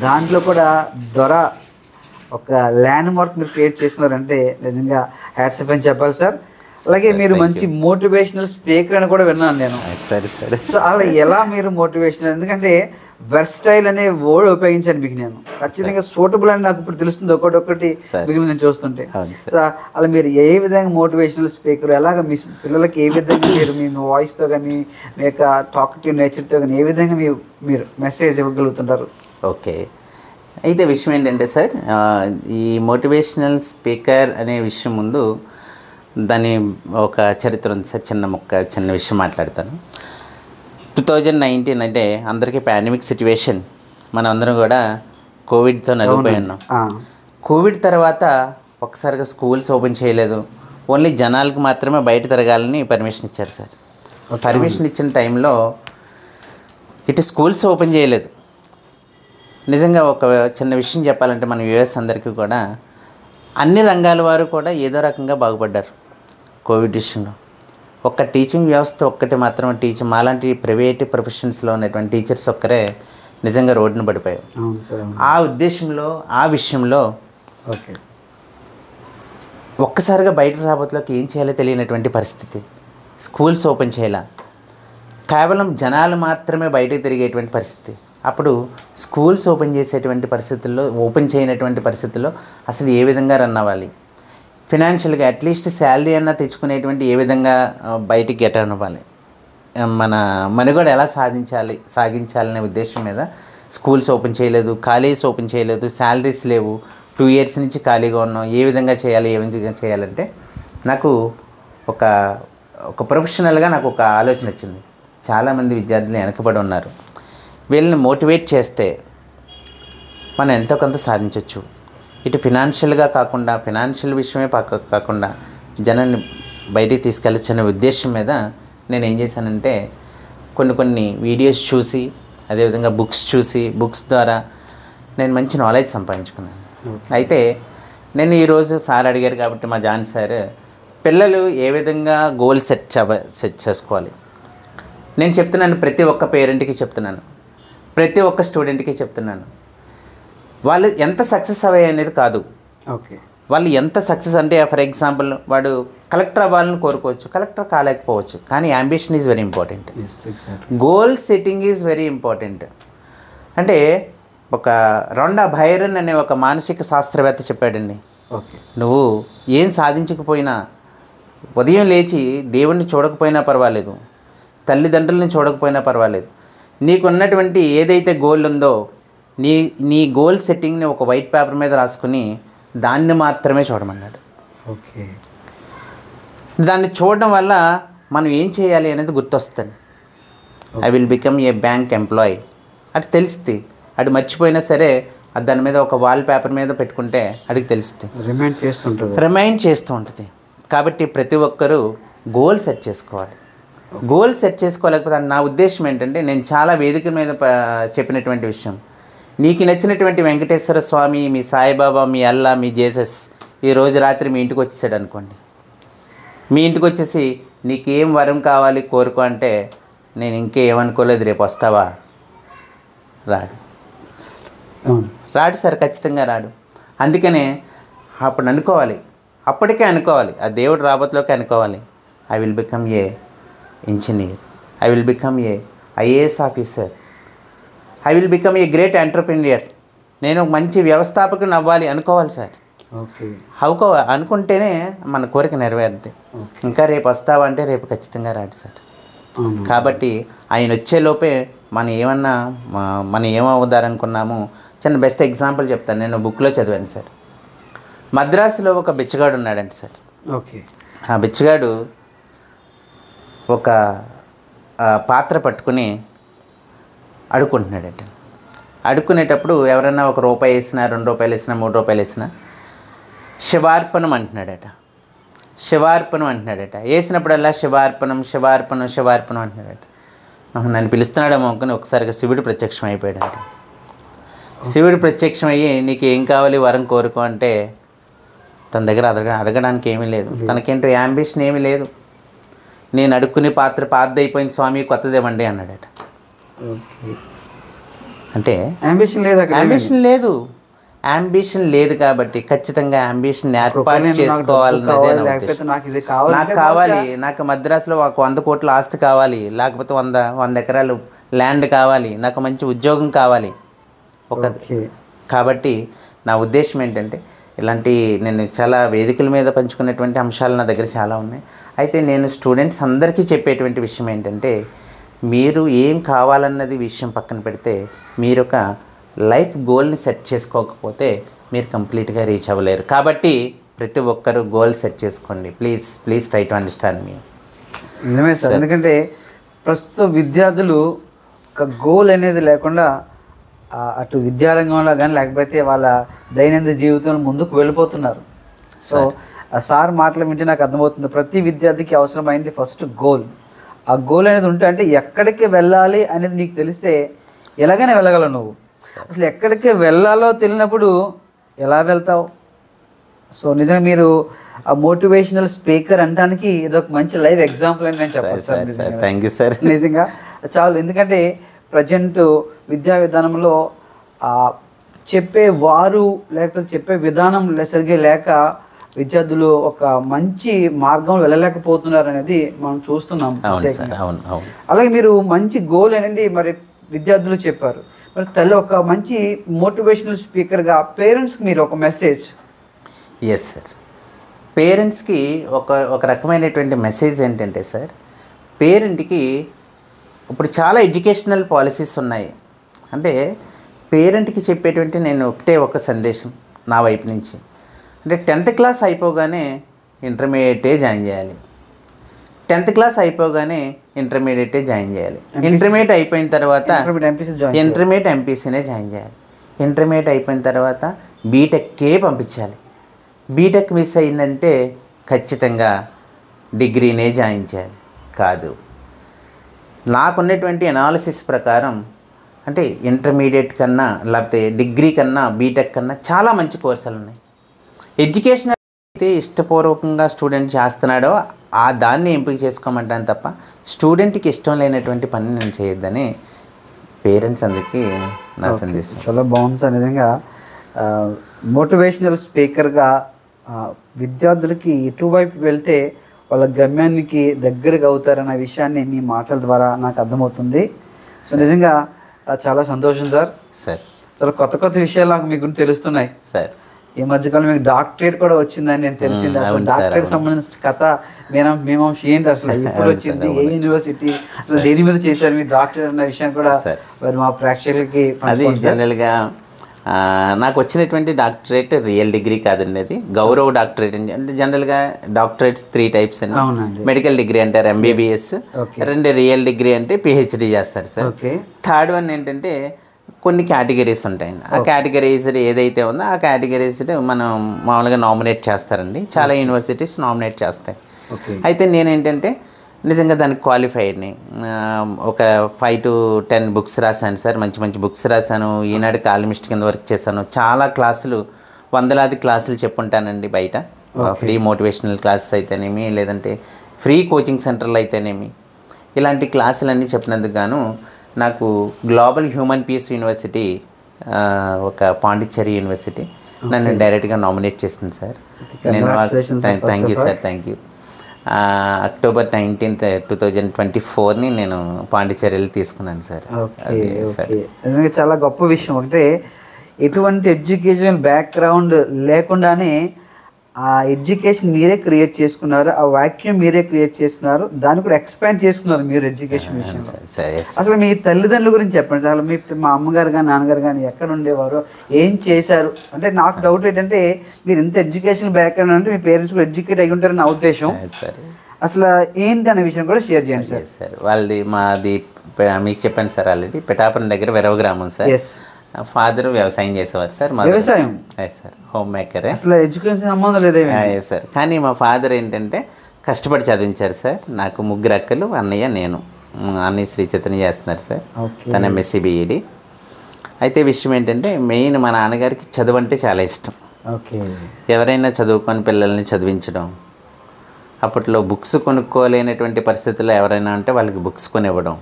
S1: దాంట్లో కూడా ఒక ల్యాండ్ మార్క్ మీరు క్రియేట్ చేస్తున్నారంటే నిజంగా హ్యాట్స్ ఆఫ్ అని చెప్పాలి సార్. అలాగే మీరు మంచి మోటివేషనల్ స్పీకర్ అని కూడా విన్నాను నేను.
S2: సరే సరే.
S1: సో అలా ఎలా మీరు మోటివేషనల్, ఎందుకంటే వెర్స్టైల్ అనే వర్డ్ ఉపయోగించాను మీకు నేను. ఖచ్చితంగా సూటబుల్ అని నాకు ఇప్పుడు తెలుస్తుంది ఒకటి మీకు నేను చూస్తుంటే. సో అలా మీరు ఏ విధంగా మోటివేషనల్ స్పీకర్, ఎలాగ మీ పిల్లలకి ఏ విధంగా మీరు మీ వాయిస్తో కానీ, మీ యొక్క టాకటివ్ నేచర్తో కానీ ఏ విధంగా మీరు మెసేజ్ ఇవ్వగలుగుతుంటారు?
S2: ఓకే. అయితే విషయం ఏంటంటే సార్, ఈ మోటివేషనల్ స్పీకర్ అనే విషయం ముందు దాని ఒక చరిత్ర ఉంది సార్. చిన్న విషయం మాట్లాడతాను. 2019 అంటే అందరికీ పాండమిక్ సిచ్యువేషన్, మనం అందరం కూడా కోవిడ్తో నలిగిపోయి ఉన్నాం. కోవిడ్ తర్వాత ఒక్కసారిగా స్కూల్స్ ఓపెన్ చేయలేదు, ఓన్లీ జనాలకు మాత్రమే బయట తిరగాలని పర్మిషన్ ఇచ్చారు సార్. పర్మిషన్ ఇచ్చిన టైంలో ఇటు స్కూల్స్ ఓపెన్ చేయలేదు. నిజంగా ఒక చిన్న విషయం చెప్పాలంటే మన యూఎస్ అందరికీ కూడా అన్ని రంగాల వారు కూడా ఏదో రకంగా బాగుపడ్డారు కోవిడ్ విషయంలో. ఒక్క టీచింగ్ వ్యవస్థ ఒక్కటి మాత్రం మాలాంటి ప్రైవేట్ ప్రొఫెషన్స్లో ఉన్నటువంటి టీచర్స్ ఒక్కరే నిజంగా రోడ్డును పడిపోయారు. ఆ ఉద్దేశంలో, ఆ విషయంలో ఒక్కసారిగా బయట రాబోతులోకి ఏం చేయాలో తెలియనటువంటి పరిస్థితి. స్కూల్స్ ఓపెన్ చేయాల, కేవలం జనాలు మాత్రమే బయటకు తిరిగేటువంటి పరిస్థితి. అప్పుడు స్కూల్స్ ఓపెన్ చేసేటువంటి పరిస్థితుల్లో, ఓపెన్ చేయనటువంటి పరిస్థితుల్లో అసలు ఏ విధంగా రన్ అవ్వాలి, ఫినాన్షియల్గా అట్లీస్ట్ శాలరీ అన్నా తెచ్చుకునేటువంటి ఏ విధంగా బయటికి గెట్ అవ్వాలి, మన మనుగడ ఎలా సాగించాలనే ఉద్దేశం మీద స్కూల్స్ ఓపెన్ చేయలేదు, కాలేజెస్ ఓపెన్ చేయలేదు, శాలరీస్ లేవు, 2 ఇయర్స్ నుంచి ఖాళీగా ఉన్నాం. ఏ విధంగా చేయాలంటే నాకు ఒక ప్రొఫెషనల్గా నాకు ఒక ఆలోచన వచ్చింది. చాలామంది విద్యార్థులు వెనకబడి ఉన్నారు, వీళ్ళని మోటివేట్ చేస్తే మనం ఎంతో కొంత సాధించవచ్చు. ఇటు ఫినాన్షియల్గా కాకుండా, ఫినాన్షియల్ విషయమే కాకుండా జనాన్ని బయటికి తీసుకెళ్ళచ్చు అనే ఉద్దేశం మీద నేను ఏం చేశానంటే కొన్ని వీడియోస్ చూసి, అదేవిధంగా బుక్స్ ద్వారా నేను మంచి నాలెడ్జ్ సంపాదించుకున్నాను. అయితే నేను ఈరోజు సార్ అడిగారు కాబట్టి మా జాన్ సార్, పిల్లలు ఏ విధంగా గోల్ సెట్ చేసుకోవాలి నేను చెప్తున్నాను. ప్రతి ఒక్క పేరెంట్కి చెప్తున్నాను, ప్రతి ఒక్క స్టూడెంట్కి చెప్తున్నాను. వాళ్ళు ఎంత సక్సెస్ అయ్యాయి అనేది కాదు, వాళ్ళు ఎంత సక్సెస్ అంటే, ఫర్ ఎగ్జాంపుల్ వాడు కలెక్టర్ అవ్వాలని కోరుకోవచ్చు, కలెక్టర్ కాలేకపోవచ్చు, కానీ ambition is very important. Goal setting is very important. అంటే ఒక రొండా బైరన్ అనే ఒక మానసిక శాస్త్రవేత్త చెప్పాడండి,
S1: ఓకే.
S2: నువ్వు ఏం సాధించకపోయినా, ఉదయం లేచి దేవుణ్ణి చూడకపోయినా పర్వాలేదు, తల్లిదండ్రులని చూడకపోయినా పర్వాలేదు, నీకున్నటువంటి ఏదైతే గోల్ ఉందో నీ గోల్ సెట్టింగ్ని ఒక వైట్ పేపర్ మీద రాసుకుని దాన్ని మాత్రమే చూడమన్నాడు.
S1: ఓకే.
S2: దాన్ని చూడడం వల్ల మనం ఏం చేయాలి అనేది గుర్తొస్తుంది. I will become a bank employee అటు తెలుస్తుంది. అటు మర్చిపోయినా సరే అది దాని మీద ఒక వాల్ పేపర్ మీద పెట్టుకుంటే అడిగి తెలుస్తుంది, రిమైండ్ చేస్తూ ఉంటుంది. కాబట్టి ప్రతి ఒక్కరూ గోల్ సెట్ చేసుకోవాలి. గోల్ సెట్ చేసుకోలేకపోతే నా ఉద్దేశం ఏంటంటే, నేను చాలా వేదిక మీద చెప్పినటువంటి విషయం, నీకు నచ్చినటువంటి వెంకటేశ్వర స్వామి, మీ సాయిబాబా, మీ అల్లా, మీ జేసస్ ఈరోజు రాత్రి మీ ఇంటికి వచ్చేసాడు అనుకోండి. మీ ఇంటికి వచ్చేసి నీకేం వరం కావాలి కోరుకో అంటే, నేను ఇంకేమనుకోలేదు, రేపు వస్తావా? రాడు సార్, ఖచ్చితంగా రాడు. అందుకనే అప్పుడు అనుకోవాలి, అప్పటికే అనుకోవాలి, ఆ దేవుడు రాబోతులోకి అనుకోవాలి, I will become a engineer, I will become a IAS officer, I will become a great entrepreneur, నేను ఒక మంచి వ్యవస్థాపకుని అవ్వాలి అనుకోవాలి సార్. అనుకుంటేనే మన కోరిక నెరవేరుద్ది. ఇంకా రేపు వస్తావా అంటే రేపు ఖచ్చితంగా రాడు సార్. కాబట్టి ఆయన వచ్చేలోపే మనం ఏమవుదారనుకున్నాము. చిన్న బెస్ట్ ఎగ్జాంపుల్ చెప్తాను, నేను బుక్లో చదివాను సార్. మద్రాసులో ఒక బిచ్చగాడు ఉన్నాడండి సార్.
S1: ఓకే.
S2: ఆ బిచ్చగాడు ఒక పాత్ర పట్టుకుని అడుక్కుంటున్నాడట. అడుక్కునేటప్పుడు ఎవరైనా ₹1 వేసినా, ₹2 వేసినా, ₹3 వేసినా శివార్పణం అంటున్నాడట. శివార్పణం అంటున్నాడట. వేసినప్పుడల్లా శివార్పణం శివార్పణం శివార్పణం అంటున్నాడట. నన్ను పిలుస్తున్నాడేమో అనుకుని ఒకసారిగా శివుడు ప్రత్యక్షం అయిపోయాడట. శివుడు ప్రత్యక్షం అయ్యి నీకు ఏం కావాలి వరం కోరుకో అంటే తన దగ్గర అడగడానికి ఏమీ లేదు, తనకేంటో యాంబిషన్ ఏమీ లేదు. నేను అడుక్కునే పాత్ర పాతదైపోయింది స్వామి, కొత్తదేమండి అన్నాడట. అంటే యాంబిషన్ లేదు కాబట్టి ఖచ్చితంగా యాంబిషన్ ఏర్పాటు చేసుకోవాలన్నదే నా ఉద్దేశం. నాకు కావాలి, నాకు మద్రాసులో ఒక 100 కోట్ల ఆస్తి కావాలి, లేకపోతే 100 ఎకరాలు ల్యాండ్ కావాలి, నాకు మంచి ఉద్యోగం కావాలి. కాబట్టి నా ఉద్దేశం ఏంటంటే, ఇలాంటి నేను చాలా వేదికల మీద పంచుకునేటువంటి అంశాలు నా దగ్గర చాలా ఉన్నాయి. అయితే నేను స్టూడెంట్స్ అందరికీ చెప్పేటువంటి విషయం ఏంటంటే, మీరు ఏం కావాలన్నది విషయం పక్కన పెడితే, మీరు ఒక లైఫ్ గోల్ని సెట్ చేసుకోకపోతే మీరు కంప్లీట్గా రీచ్ అవ్వలేరు. కాబట్టి ప్రతి ఒక్కరూ గోల్ సెట్ చేసుకోండి. ప్లీజ్ ట్రై టు అండర్స్టాండ్ మీ.
S1: నిజమే సార్, ఎందుకంటే ప్రస్తుత విద్యార్థులు ఒక గోల్ అనేది లేకుండా అటు విద్యారంగంలో కానీ లేకపోతే వాళ్ళ దైనందిన జీవితంలో ముందుకు వెళ్ళిపోతున్నారు. సో ఆ సార్ మాటలు వింటే నాకు అర్థమవుతుంది, ప్రతి విద్యార్థికి అవసరమైంది ఫస్ట్ గోల్. ఆ గోల్ అనేది ఉంటే, అంటే ఎక్కడికి వెళ్ళాలి అనేది నీకు తెలిస్తే ఎలాగైనా వెళ్ళగలవు. నువ్వు అసలు ఎక్కడికి వెళ్ళాలో తెలియనప్పుడు ఎలా వెళ్తావు? సో నిజంగా మీరు ఆ మోటివేషనల్ స్పీకర్ అనడానికి ఇదొక మంచి లైవ్ ఎగ్జాంపుల్ అని నేను చెప్పాను.
S2: Thank you sir.
S1: నిజంగా చాలు, ఎందుకంటే ప్రజెంట్ విద్యా విధానంలో చెప్పేవారు లేకపోతే చెప్పే విధానం సరిగ్గా లేక విద్యార్థులు ఒక మంచి మార్గం వెళ్ళలేకపోతున్నారు అనేది మనం చూస్తున్నాం. అలాగే మీరు మంచి గోల్ అనేది మరి విద్యార్థులు చెప్పారు, మరి తల్లి ఒక మంచి మోటివేషనల్ స్పీకర్గా పేరెంట్స్కి మీరు ఒక మెసేజ్.
S2: ఎస్ సార్, పేరెంట్స్కి ఒక రకమైనటువంటి మెసేజ్ ఏంటంటే సార్, పేరెంట్కి ఇప్పుడు చాలా ఎడ్యుకేషనల్ పాలసీస్ ఉన్నాయి. అంటే పేరెంట్కి చెప్పేటువంటి నేను ఒక సందేశం నా వైపు నుంచి, అంటే 10th క్లాస్ అయిపోగానే ఇంటర్మీడియటే జాయిన్ చేయాలి, 10th క్లాస్ అయిపోగానే ఇంటర్మీడియటే జాయిన్ చేయాలి, ఇంటర్మీడియట్ అయిపోయిన తర్వాత ఇంటర్మీడియట్ ఎంపీసీనే జాయిన్ చేయాలి, ఇంటర్మీడియట్ అయిపోయిన తర్వాత బీటెక్కే పంపించాలి, బీటెక్ మిస్ అయిందంటే ఖచ్చితంగా డిగ్రీనే జాయిన్ చేయాలి. కాదు, నాకున్నటువంటి అనాలిసిస్ ప్రకారం అంటే ఇంటర్మీడియట్ కన్నా లేకపోతే డిగ్రీ కన్నా బీటెక్ కన్నా చాలా మంచి కోర్సులు ఉన్నాయి. ఎడ్యుకేషన్ అయితే ఇష్టపూర్వకంగా స్టూడెంట్ చేస్తున్నాడో దాన్ని ఎంపిక చేసుకోమంటాను తప్ప స్టూడెంట్కి ఇష్టం లేనటువంటి పని నేను చేయొద్దని పేరెంట్స్ అందరికీ నా సందేశం.
S1: చాలా బాగుంది సార్. నిజంగా మోటివేషనల్ స్పీకర్గా విద్యార్థులకి ఎటువైపు వెళ్తే వాళ్ళ గమ్యానికి దగ్గరగా అవుతారన్న విషయాన్ని మీ మాటల ద్వారా నాకు అర్థమవుతుంది. సో నిజంగా చాలా సంతోషం సార్.
S2: సార్
S1: చాలా కొత్త విషయాలు నాకు మీ గురించి తెలుస్తున్నాయి
S2: సార్.
S1: ఈ మధ్యకాలం మీకు డాక్టరేట్ కూడా వచ్చిందని నేను తెలిసింది. అసలు డాక్టరేట్ సంబంధించిన కథ మీమాంస ఏంటి, అసలు ఎప్పుడు వచ్చింది, ఏ యూనివర్సిటీ, అసలు దేని మీద చేశారు మీరు డాక్టరేట్ అన్న విషయం కూడా మరి మా ప్రేక్షకులకి.
S2: అది జనరల్గా నాకు వచ్చినటువంటి డాక్టరేట్ రియల్ డిగ్రీ కాదండి, అది గౌరవ డాక్టరేట్ అండి. అంటే జనరల్గా డాక్టరేట్స్ 3 టైప్స్ అండి. మెడికల్ డిగ్రీ అంటారు MBBS, 2 రియల్ డిగ్రీ అంటే PhD చేస్తారు సార్. 3rd వన్ ఏంటంటే కొన్ని కేటగిరీస్ ఉంటాయండి. ఆ కేటగిరీస్ ఏదైతే ఉందో ఆ కేటగిరీస్ మనం మామూలుగా నామినేట్ చేస్తారండి. చాలా యూనివర్సిటీస్ నామినేట్ చేస్తాయి. అయితే నేనేంటంటే నిజంగా దానికి క్వాలిఫైడ్ని ఒక 5 to 10 బుక్స్ రాశాను సార్. మంచి మంచి బుక్స్ రాశాను. ఈనాడు కాలమిస్ట్ కింద వర్క్ చేశాను. చాలా క్లాసులు, వందలాది క్లాసులు చెప్పుంటానండి బయట. ఫ్రీ మోటివేషనల్ క్లాసెస్ అయితేనేమి, లేదంటే ఫ్రీ కోచింగ్ సెంటర్లు అయితేనేమి, ఇలాంటి క్లాసులన్నీ చెప్పినందుకు గాను నాకు గ్లోబల్ హ్యూమన్ పీస్ యూనివర్సిటీ, ఒక పాండిచ్చేరి యూనివర్సిటీ నన్ను డైరెక్ట్గా నామినేట్ చేసింది సార్. నేను thank you sir, thank you. October 19th, 2024 నేను పాండిచ్చేరిలో తీసుకున్నాను సార్.
S1: చాలా గొప్ప విషయం. అంటే ఎటువంటి ఎడ్యుకేషన్ బ్యాక్గ్రౌండ్ లేకుండానే ఆ ఎడ్యుకేషన్ మీరే క్రియేట్ చేసుకున్నారు, ఆ వాక్యూమ్ మీరే క్రియేట్ చేసుకున్నారు, దాన్ని కూడా ఎక్స్పాండ్ చేసుకున్నారు మీరు ఎడ్యుకేషన్ విషయంలో. అసలు మీ తల్లిదండ్రుల గురించి చెప్పండి సార్. మా అమ్మగారు కానీ నాన్నగారు కానీ ఎక్కడ ఉండేవారు, ఏం చేశారు? అంటే నాకు డౌట్ ఏంటంటే మీరు ఇంత ఎడ్యుకేషన్ బ్యాక్గ్రౌండ్ అంటే మీ పేరెంట్స్ కూడా ఎడ్యుకేట్ అయి ఉంటారని నా ఉద్దేశం. అసలు ఏంటి అనే విషయం కూడా షేర్ చేయండి సార్.
S2: సార్ వాళ్ళది మాది మీకు చెప్పాను సార్ ఆల్రెడీ, పిఠాపురం దగ్గర వెరవ గ్రామం సార్. ఫాదర్ వ్యవసాయం చేసేవారు సార్.
S1: వ్యవసాయం
S2: సార్, హోమ్ మేకర్.
S1: అసలు ఎడ్యుకేషన్ సంబంధం లేదే
S2: సార్. కానీ మా ఫాదర్ ఏంటంటే కష్టపడి చదివించారు సార్. నాకు 3 అక్కలు, అన్నయ్య, నేను. అన్నయ్య శ్రీ చైతన్య చేస్తున్నారు సార్, తన MSc BEd. అయితే విషయం ఏంటంటే మెయిన్ మా నాన్నగారికి చదువు అంటే చాలా ఇష్టం. ఎవరైనా చదువుకొని పిల్లల్ని చదివించడం, అప్పట్లో బుక్స్ కొనుక్కోలేనటువంటి పరిస్థితుల్లో ఎవరైనా అంటే వాళ్ళకి బుక్స్ కొనివ్వడం.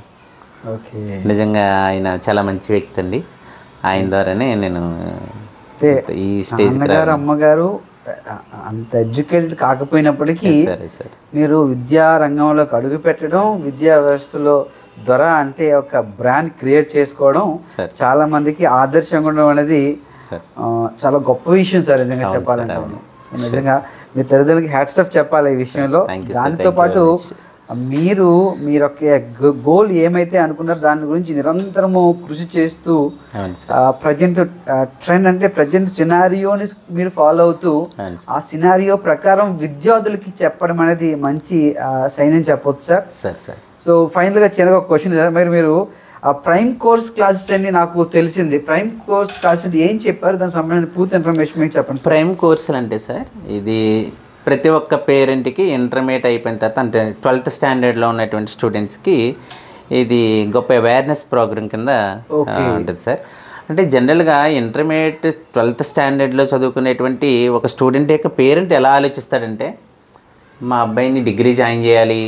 S2: నిజంగా ఆయన చాలా మంచి వ్యక్తి అండి. ఆయన ద్వారానే నేను ఈ స్టేజ్.
S1: అమ్మగారు అంత ఎడ్యుకేటెడ్ కాకపోయినప్పటికీ మీరు విద్యా రంగంలోకి అడుగు పెట్టడం, విద్యా వ్యవస్థలో దొర అంటే ఒక బ్రాండ్ క్రియేట్ చేసుకోవడం, చాలా మందికి ఆదర్శంగా ఉండడం అనేది చాలా గొప్ప విషయం సార్. నిజంగా చెప్పాలంటే నిజంగా మీ తల్లిదండ్రులకి హ్యాట్స్ ఆఫ్ చెప్పాలి ఈ విషయంలో. దాంతోపాటు మీరు గోల్ ఏమైతే అనుకున్నారో దాని గురించి నిరంతరము కృషి చేస్తూ ప్రజెంట్ ట్రెండ్ అంటే ప్రజెంట్ సినారియోని మీరు ఫాలో అవుతూ ఆ సినారియో ప్రకారం విద్యార్థులకి చెప్పడం అనేది మంచి సైన్ అని చెప్పొచ్చు సార్. సో ఫైనల్గా చిన్నగా ఒక క్వశ్చన్ సార్. మీరు ఆ ప్రైమ్ కోర్స్ క్లాసెస్ అని నాకు తెలిసింది. ప్రైమ్ కోర్స్ క్లాసెస్ ఏం చెప్పారు, దానికి సంబంధించిన పూర్తి ఇన్ఫర్మేషన్ మీకు చెప్పండి.
S2: ప్రైమ్ కోర్సులు అంటే సార్, ఇది ప్రతి ఒక్క పేరెంట్కి ఇంటర్మీడియట్ అయిపోయిన తర్వాత అంటే 12th స్టాండర్డ్లో ఉన్నటువంటి స్టూడెంట్స్కి ఇది గొప్ప అవేర్నెస్ ప్రోగ్రామ్ కింద ఉంటుంది సార్. అంటే జనరల్గా ఇంటర్మీడియట్ 12th స్టాండర్డ్లో చదువుకునేటువంటి ఒక స్టూడెంట్ యొక్క పేరెంట్ ఎలా ఆలోచిస్తాడంటే, మా అబ్బాయిని డిగ్రీ జాయిన్ చేయాలి,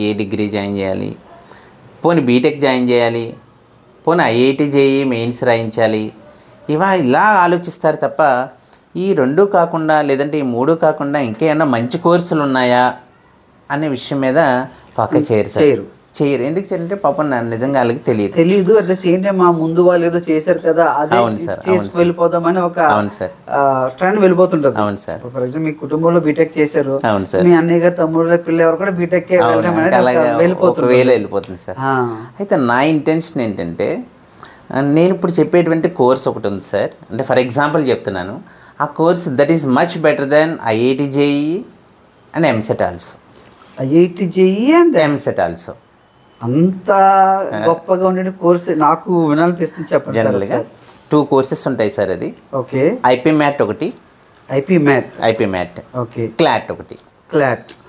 S2: ఏ డిగ్రీ జాయిన్ చేయాలి, పోనీ బీటెక్ జాయిన్ చేయాలి, పోనీ IIT JEE మెయిన్స్ రాయించాలి, ఇలా ఆలోచిస్తారు తప్ప ఈ 2 కాకుండా లేదంటే ఈ 3 కాకుండా ఇంకేమైనా మంచి కోర్సులు ఉన్నాయా అనే విషయం మీద పక్క చేయరు. ఎందుకు చేయాలంటే పాపం నిజంగా వాళ్ళకి
S1: తెలియదు. అట్ ద సేమ్ టైం మా ముందు వాళ్ళు ఏదో చేశారు కదా, అదే వెళ్ళిపోదామని ఒక ట్రెండ్ వెళ్ళిపోతుంటది.
S2: అవును సార్.
S1: ఫర్ ఎగ్జాంపుల్ మీ కుటుంబంలో బీటెక్ చేశారు, మీ అన్నయ్య గారు తమ్ముడు పిల్ల ఎవరు కూడా బీటెక్
S2: వెళ్ళిపోతుంది సార్. అయితే నా ఇంటెన్షన్ ఏంటంటే, నేను ఇప్పుడు చెప్పేటువంటి కోర్స్ ఒకటి ఉంది సార్. అంటే ఫర్ ఎగ్జాంపుల్ చెప్తున్నాను, ఆ course that is much better then IIT JEE and MSET also.
S1: IIT JEE and
S2: MSET also
S1: అంత గొప్పగా ఉండే కోర్స్ నాకు వినాలనిపిస్తుంది. చెప్పండి.
S2: జనరల్గా 2 కోర్సెస్ ఉంటాయి సార్. అది
S1: ఓకే.
S2: IP MAT ఒకటి, IP MAT
S1: ఓకే,
S2: క్లాట్ ఒకటి,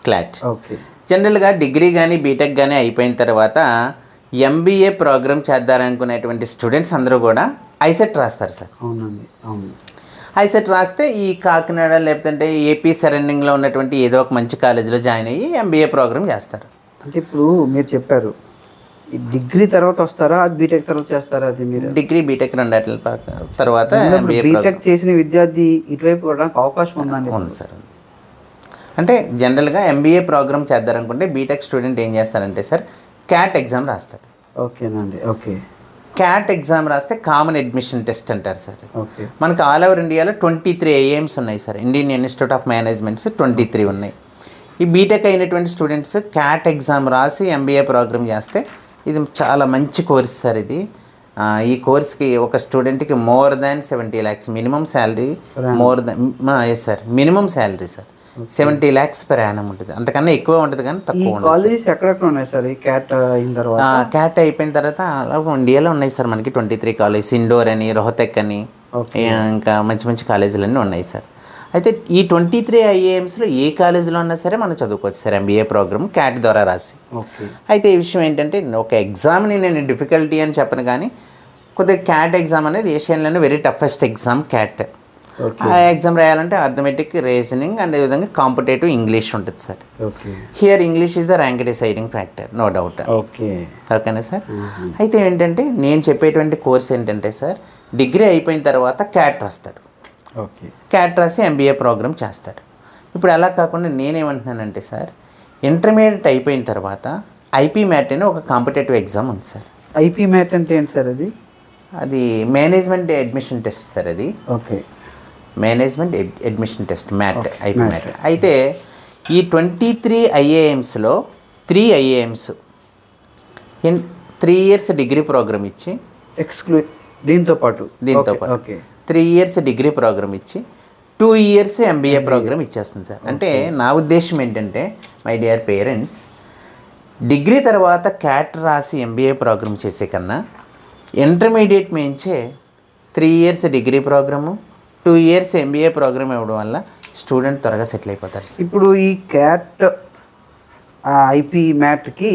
S2: క్లాట్
S1: ఓకే.
S2: జనరల్గా డిగ్రీ కానీ బీటెక్ కానీ అయిపోయిన తర్వాత MBA ప్రోగ్రామ్ చేద్దారనుకునేటువంటి స్టూడెంట్స్ అందరూ కూడా ICET రాస్తారు సార్.
S1: అవునండి, అవును.
S2: ICET రాస్తే ఈ కాకినాడ లేకపోతే AP సరౌండింగ్లో ఉన్నటువంటి ఏదో ఒక మంచి కాలేజీలో జాయిన్ అయ్యి MBA ప్రోగ్రామ్ చేస్తారు.
S1: అంటే ఇప్పుడు మీరు చెప్పారు డిగ్రీ తర్వాత వస్తారా, అది బీటెక్ తర్వాత చేస్తారా? అది మీరు
S2: డిగ్రీ బీటెక్ 2 తర్వాత
S1: బీటెక్ చేసిన విద్యార్థి ఇటువైపు వెళ్ళడానికి అవకాశం ఉందండి?
S2: ఉంది సార్. అంటే జనరల్గా MBA ప్రోగ్రామ్ చేద్దారనుకుంటే బీటెక్ స్టూడెంట్ ఏం చేస్తారంటే సార్, CAT ఎగ్జామ్ రాస్తారు.
S1: ఓకేనండి, ఓకే.
S2: క్యాట్ ఎగ్జామ్ రాస్తే కామన్ అడ్మిషన్ టెస్ట్ అంటారు సార్.
S1: ఓకే.
S2: మనకు ఆల్ ఓవర్ ఇండియాలో 23 ఐఏఎమ్స్ ఉన్నాయి sir. Indian institute of managements 23 ఉన్నాయి. ఈ బీటెక్ అయినటువంటి స్టూడెంట్స్ క్యాట్ ఎగ్జామ్ రాసి ఎంబీఏ ప్రోగ్రామ్ చేస్తే ఇది చాలా మంచి కోర్స్ సార్. ఇది ఈ కోర్స్కి ఒక స్టూడెంట్కి more than 70 lakhs minimum salary, more than yes sir, minimum salary sir 70 lakhs per annum ఉంటుంది. అంతకన్నా ఎక్కువ ఉంటుంది కానీ తక్కువ ఉంటుంది.
S1: కాలేజెస్ ఎక్కడెక్కడ ఉన్నాయి సార్ ఈ క్యాట్ అయిన తర్వాత?
S2: క్యాట్ అయిపోయిన తర్వాత అలా ఇండియాలో ఉన్నాయి సార్ మనకి 23 కాలేజెస్. ఇండోర్ అని, రోహతెక్ అని, ఇంకా మంచి మంచి కాలేజీలన్నీ ఉన్నాయి సార్. అయితే ఈ 23 ఐఏఎమ్స్లో ఏ కాలేజీలో ఉన్నా సరే మనం చదువుకోవచ్చు సార్ ఎంబీఏ ప్రోగ్రామ్ క్యాట్ ద్వారా రాసి. అయితే ఈ విషయం ఏంటంటే ఒక ఎగ్జామ్ని నేను డిఫికల్టీ అని చెప్పను కానీ కొద్దిగా క్యాట్ ఎగ్జామ్ అనేది ఏషియన్లోనే వెరీ టఫెస్ట్ ఎగ్జామ్ క్యాట్. ఆ ఎగ్జామ్ రాయాలంటే అర్థమెటిక్, రీజనింగ్ అండ్ విధంగా కాంపిటేటివ్ ఇంగ్లీష్ ఉంటుంది sir. Here English is the rank deciding factor, no doubt. ఓకేనా సార్? అయితే ఏంటంటే నేను చెప్పేటువంటి కోర్స్ ఏంటంటే సార్ డిగ్రీ అయిపోయిన తర్వాత క్యాట్ రాస్తాడు. క్యాట్ రాసి ఎంబీఏ ప్రోగ్రామ్ చేస్తాడు. ఇప్పుడు అలా కాకుండా నేనేమంటున్నానంటే సార్ ఇంటర్మీడియట్ అయిపోయిన తర్వాత ఐపీ మ్యాట్ అని ఒక కాంపిటేటివ్ ఎగ్జామ్ ఉంది సార్.
S1: ఐపీ మ్యాట్ అంటే ఏంటి సార్?
S2: అది మేనేజ్మెంట్ అడ్మిషన్ టెస్ట్ సార్. అది
S1: okay,
S2: management admission test, MAT, IP MAT. అయితే ఈ 23 ఐఏఎమ్స్లో 3 ఐఏఎమ్స్ 3 years డిగ్రీ ప్రోగ్రామ్ ఇచ్చి
S1: దీంతో పాటు
S2: 3 years డిగ్రీ ప్రోగ్రామ్ ఇచ్చి 2 years ఎంబీఏ ప్రోగ్రామ్ ఇచ్చేస్తుంది సార్. అంటే నా ఉద్దేశం ఏంటంటే మై డియర్ పేరెంట్స్, డిగ్రీ తర్వాత క్యాట్ రాసి ఎంబీఏ ప్రోగ్రామ్ చేసే కన్నా ఇంటర్మీడియట్ మించే 3 years degree program 2 years MBA program ఇవ్వడం వల్ల స్టూడెంట్ త్వరగా సెటిల్ అయిపోతారు సార్.
S1: ఇప్పుడు ఈ క్యాట్ ఐపీ మ్యాట్కి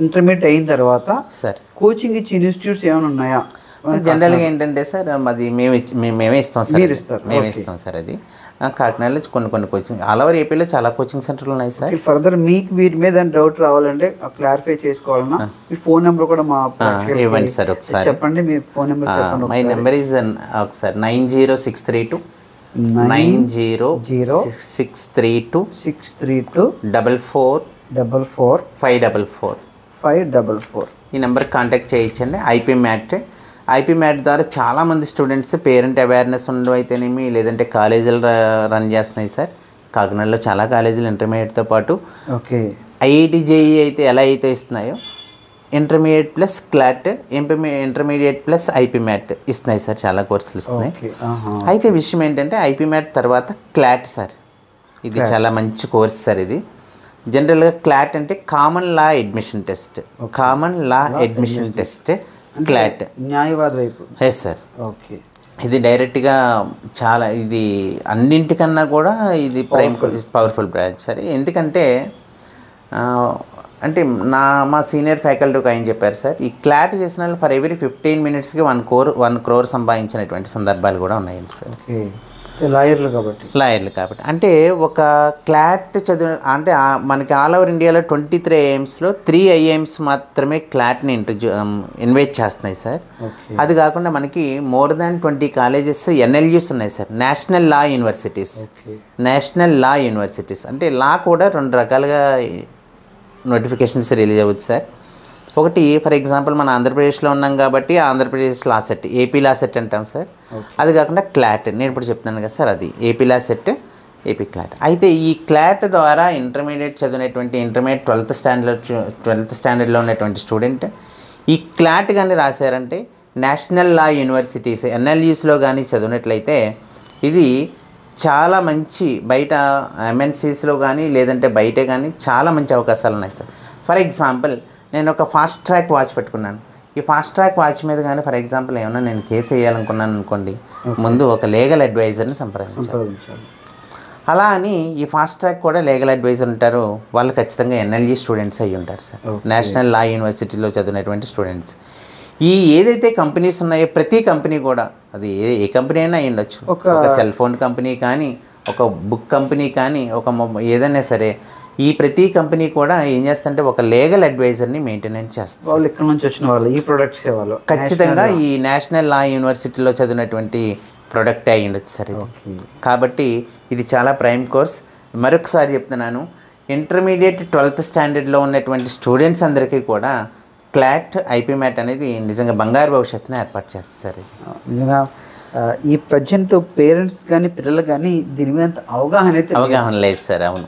S1: ఇంటర్మీడియట్ అయిన తర్వాత సార్ కోచింగ్ ఇచ్చే ఇన్స్టిట్యూట్స్ ఏమైనా ఉన్నాయా?
S2: జనరల్గా ఏంటంటే సార్ అది మేమే ఇస్తాం సార్. మేమే ఇస్తాం సార్. అది కాకినాడలో కొన్ని కోచింగ్, ఆల్ ఓవర్ ఏపీలో చాలా కోచింగ్ సెంటర్లు ఉన్నాయి సార్.
S1: ఫర్దర్ మీకు వీటి మీద డౌట్ రావాలంటే క్లారిఫై చేసుకోవాలన్నా మీ ఫోన్ నెంబర్ కూడా మా
S2: ఇవ్వండి సార్ ఒకసారి.
S1: చెప్పండి మీ ఫోన్ నెంబర్ చెప్పండి.
S2: మై నెంబర్ ఈజ్ ఒకసారి 90632 90632 44 544 ఈ నెంబర్కి కాంటాక్ట్ చేయొచ్చండి. ఐపీ మ్యాట్ ద్వారా చాలామంది స్టూడెంట్స్ పేరెంట్ అవేర్నెస్ ఉండడం అయితేనేమి, లేదంటే కాలేజీలు రన్ చేస్తున్నాయి సార్. కాకినాడలో చాలా కాలేజీలు ఇంటర్మీడియట్తో పాటు ఐఐటి జేఈ అయితే ఎలా అయితే ఇస్తున్నాయో intermediate plus CLAT, intermediate plus IPMAT ఇస్తున్నాయి సార్. చాలా కోర్సులు ఇస్తున్నాయి. అయితే విషయం ఏంటంటే ఐపీ మ్యాట్ తర్వాత క్లాట్ సార్. ఇది చాలా మంచి కోర్స్ సార్. ఇది జనరల్గా క్లాట్ అంటే common law admission test. CLAT
S1: న్యాయవాద వైపు.
S2: Yes sir. ఓకే. ఇది డైరెక్ట్గా చాలా ఇది అన్నింటికన్నా కూడా ఇది పవర్ఫుల్ బ్రాంచ్ సార్. ఎందుకంటే అంటే మా సీనియర్ ఫ్యాకల్టీ ఒక ఆయన చెప్పారు సార్, ఈ క్లాట్ చేసిన వాళ్ళు ఫర్ ఎవ్రీ 15 minutesకి 1 crore సంపాదించినటువంటి సందర్భాలు కూడా ఉన్నాయండి సార్.
S1: లాయర్లు
S2: కాబట్టి అంటే ఒక క్లాట్ చదువు అంటే మనకి ఆల్ ఓవర్ ఇండియాలో 23 ఐఏఎమ్స్లో 3 ఐఏఎమ్స్ మాత్రమే క్లాట్ని ఇన్వైట్ చేస్తున్నాయి సార్. అది కాకుండా మనకి మోర్ దాన్ 20 colleges ఎన్ఎల్యూస్ ఉన్నాయి సార్, నేషనల్ లా యూనివర్సిటీస్. అంటే లా కూడా 2 రకాలుగా నోటిఫికేషన్స్ రిలీజ్ అవ్వచ్చు సార్. ఒకటి ఫర్ ఎగ్జాంపుల్ మన ఆంధ్రప్రదేశ్లో ఉన్నాం కాబట్టి Andhra Pradesh law set, AP law set అంటాం సార్. అది కాకుండా క్లాట్, నేను ఇప్పుడు చెప్తున్నాను కదా సార్, అది AP law set, AP clot. అయితే ఈ క్లాట్ ద్వారా ఇంటర్మీడియట్ చదివినటువంటి ఇంటర్మీడియట్ 12th స్టాండర్డ్లో ఉన్నటువంటి స్టూడెంట్ ఈ క్లాట్ కానీ రాశారంటే నేషనల్ లా యూనివర్సిటీస్ ఎన్ఎల్యూస్లో కానీ చదివినట్లయితే ఇది చాలా మంచి బయట ఎంఎన్సీస్లో కానీ లేదంటే బయటే కానీ చాలా మంచి అవకాశాలు ఉన్నాయి సార్. ఫర్ ఎగ్జాంపుల్ నేను ఒక ఫాస్ట్ ట్రాక్ వాచ్ పెట్టుకున్నాను. ఈ ఫాస్ట్ ట్రాక్ వాచ్ మీద కానీ ఫర్ ఎగ్జాంపుల్ ఏమన్నా నేను కేసు వేయాలనుకున్నాను అనుకోండి, ముందు ఒక లీగల్ అడ్వైజర్ని సంప్రదించాలి. అలా అని ఈ ఫాస్ట్ ట్రాక్ కూడా లీగల్ అడ్వైజర్ ఉంటారు, వాళ్ళు ఖచ్చితంగా ఎన్ఎల్ఈ స్టూడెంట్స్ అయ్యి ఉంటారు సార్. నేషనల్ లా యూనివర్సిటీలో చదివినటువంటి స్టూడెంట్స్. ఈ ఏదైతే కంపెనీస్ ఉన్నాయో ప్రతి కంపెనీ కూడా, అది ఏ కంపెనీ అయినా అయ్యి ఉండొచ్చు, ఒక సెల్ ఫోన్ కంపెనీ కానీ, ఒక బుక్ కంపెనీ కానీ, ఒక ఏదైనా సరే, ఈ ప్రతి కంపెనీ కూడా ఏం చేస్తుంటే ఒక లీగల్ అడ్వైజర్ని మెయింటెనెన్స్ చేస్తారు.
S1: వాళ్ళు ఇక్కడ నుంచి వచ్చిన వాళ్ళు, ఈ ప్రొడక్ట్స్ వాళ్ళు
S2: ఖచ్చితంగా ఈ నేషనల్ లా యూనివర్సిటీలో చదివినటువంటి ప్రొడక్ట్ అయ్యి ఉండొచ్చు సార్ ఇది. కాబట్టి ఇది చాలా ప్రైమ్ కోర్స్. మరొకసారి చెప్తున్నాను, ఇంటర్మీడియట్ 12th స్టాండర్డ్లో ఉన్నటువంటి స్టూడెంట్స్ అందరికీ కూడా క్లాట్ ఐపీ మ్యాట్ అనేది నిజంగా బంగారు భవిష్యత్తుని ఏర్పాటు చేస్తుంది సార్ ఇది.
S1: నిజంగా ఈ ప్రజెంట్ పేరెంట్స్ కానీ పిల్లలు కానీ దీని మీద అంత అవగాహన అయితే
S2: అవగాహన లేదు సార్. అవును,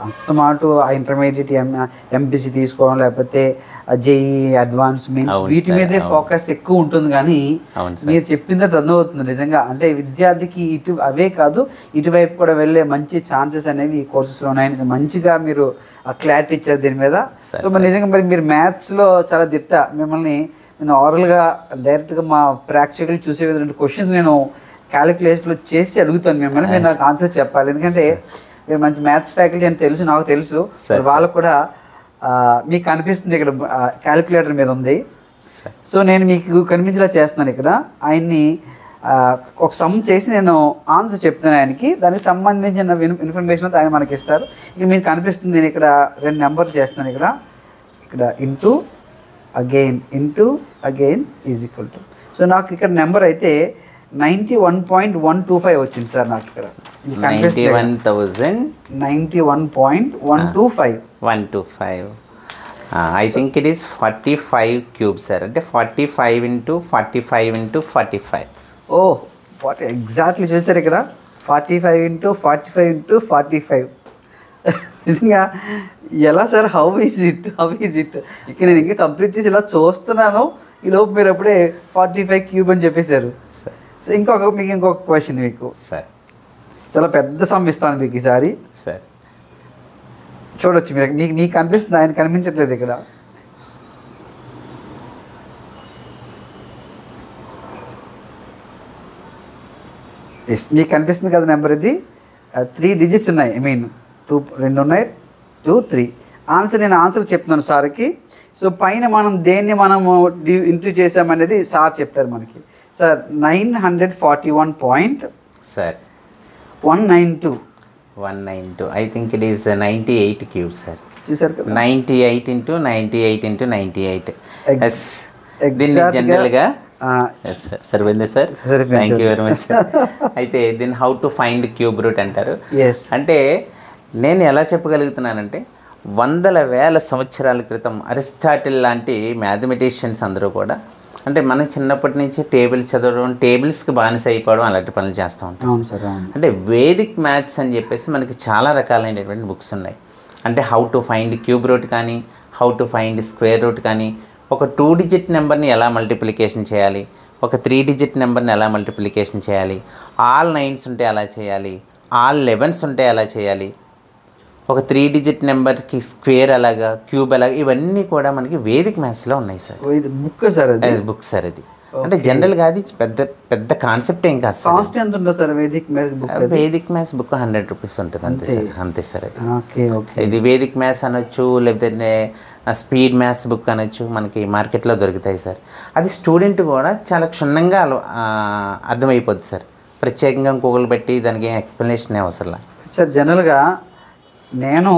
S1: అంతమాటు ఆ ఇంటర్మీడియట్ ఎంపీసీ తీసుకోవడం లేకపోతే జేఈ అడ్వాన్స్ మీన్స్ వీటి మీదే ఫోకస్ ఎక్కువ ఉంటుంది. కానీ మీరు చెప్పిందే అర్థమవుతుంది నిజంగా. అంటే విద్యార్థికి అవే కాదు ఇటువైపు కూడా వెళ్ళే మంచి ఛాన్సెస్ అనేవి ఈ కోర్సెస్లో ఉన్నాయని మంచిగా మీరు క్లారిటీ ఇచ్చారు దీని మీద. సో మరి నిజంగా మరి మీరు మ్యాథ్స్లో చాలా దిట్ట. మిమ్మల్ని నేను ఓవరాల్గా డైరెక్ట్గా మా ప్రేక్షకులు చూసే విధంగా క్వశ్చన్స్ నేను క్యాలిక్యులేషన్లో చేసి అడుగుతాను మిమ్మల్ని, మీరు నాకు ఆన్సర్ చెప్పాలి. ఎందుకంటే మీరు మంచి మ్యాథ్స్ ఫ్యాకల్టీ అని తెలుసు, నాకు తెలుసు. వాళ్ళకు కూడా మీకు కనిపిస్తుంది ఇక్కడ క్యాలిక్యులేటర్ మీద ఉంది. సో నేను మీకు కనిపించేలా చేస్తున్నాను. ఇక్కడ ఆయన్ని ఒక సమ్ చేసి నేను ఆన్సర్ చెప్తాను ఆయనకి, దానికి సంబంధించిన ఇన్ఫర్మేషన్ ఆయన మనకి ఇస్తారు. ఇక మీకు కనిపిస్తుంది నేను ఇక్కడ 2 నెంబర్లు చేస్తున్నాను. ఇక్కడ into again is equal to. So నాకు ఇక్కడ నెంబర్ అయితే 91.125 వచ్చింది సార్. నాకు ఇక్కడ
S2: 91.125. I think it is 45 cubes sir. అంటే 45 into 45 into 45.
S1: Oh what exactly చూసారు ఇక్కడ 45 into 45 into 45. నిజంగా ఎలా సార్? హౌ ఈజ్ ఇట్ ఇక్కడ నేను ఇంకా కంప్లీట్ చేసి ఇలా చూస్తున్నాను, ఈ లోపు మీరు అప్పుడే 45 క్యూబ్ అని చెప్పేశారు. సో మీకు ఇంకొక క్వశ్చన్ మీకు
S2: సార్,
S1: చాలా పెద్ద సమ్ ఇస్తాను మీకు ఈసారి
S2: సార్.
S1: చూడొచ్చు మీకు కనిపిస్తుంది, ఆయన కనిపించట్లేదు ఇక్కడ. మీకు కనిపిస్తుంది కదా నెంబర్, ఇది 3 డిజిట్స్ ఉన్నాయి. ఐ మీన్ 2 ఉన్నాయి, 2 3. నేను ఆన్సర్ చెప్తున్నాను సార్కి. సో పైన మనం దేన్ని మనము ఇంటూ చేసామనేది సార్ చెప్తారు మనకి. Sir 941.
S2: Sir
S1: 192.
S2: I think it is 98 cubes sir.
S1: చూసారు కదా
S2: 98 into 98 into 98. దీన్ని జనరల్గా సరిపోయింది sir. Thank you very much sir. అయితే దీన్ని how to find cube route అంటారు. అంటే నేను ఎలా చెప్పగలుగుతున్నానంటే 100,000 సంవత్సరాల క్రితం అరిస్టాటిల్ లాంటి మ్యాథమెటిషియన్స్ అందరూ కూడా, అంటే మనం చిన్నప్పటి నుంచి టేబుల్ చదవడం, టేబుల్స్కి బానిస అయిపోవడం అలాంటి పనులు చేస్తూ ఉంటాం. అంటే వేదిక్ మ్యాథ్స్ అని చెప్పేసి మనకి చాలా రకాలైనటువంటి బుక్స్ ఉన్నాయి. అంటే how to find cube root కానీ, how to find square root కానీ, ఒక 2 డిజిట్ నెంబర్ని ఎలా మల్టిప్లికేషన్ చేయాలి, ఒక 3 డిజిట్ నెంబర్ని ఎలా మల్టిప్లికేషన్ చేయాలి, ఆల్ 9s ఉంటే ఎలా చేయాలి, ఆల్ 11s ఉంటే ఎలా చేయాలి, ఒక 3 డిజిట్ నెంబర్కి స్క్వేర్ అలాగా, క్యూబ్ అలాగా, ఇవన్నీ కూడా మనకి వేదిక్ మ్యాథ్స్లో ఉన్నాయి సార్.
S1: బుక్ సార్ అది
S2: బుక్ సార్ ఇది. అంటే జనరల్గా అది పెద్ద పెద్ద కాన్సెప్ట్ ఏం కాదు సార్.
S1: కాస్ట్ ఎంత ఉంటుంది sir Vedic maths book?
S2: Vedic maths book 100 rupees ఉంటుంది అంతే సార్. అంతే సార్ అది.
S1: ఓకే.
S2: ఇది వేదిక్ మ్యాథ్స్ అనొచ్చు, లేకపోతే స్పీడ్ మ్యాథ్స్ బుక్ అనొచ్చు, మనకి మార్కెట్లో దొరుకుతాయి సార్. అది స్టూడెంట్ కూడా చాలా క్షుణ్ణంగా అర్థమైపోద్ది సార్. ప్రత్యేకంగా గూగుల్ పెట్టి దానికి ఏం ఎక్స్ప్లెనేషన్ అవసరం
S1: సార్. జనరల్గా నేను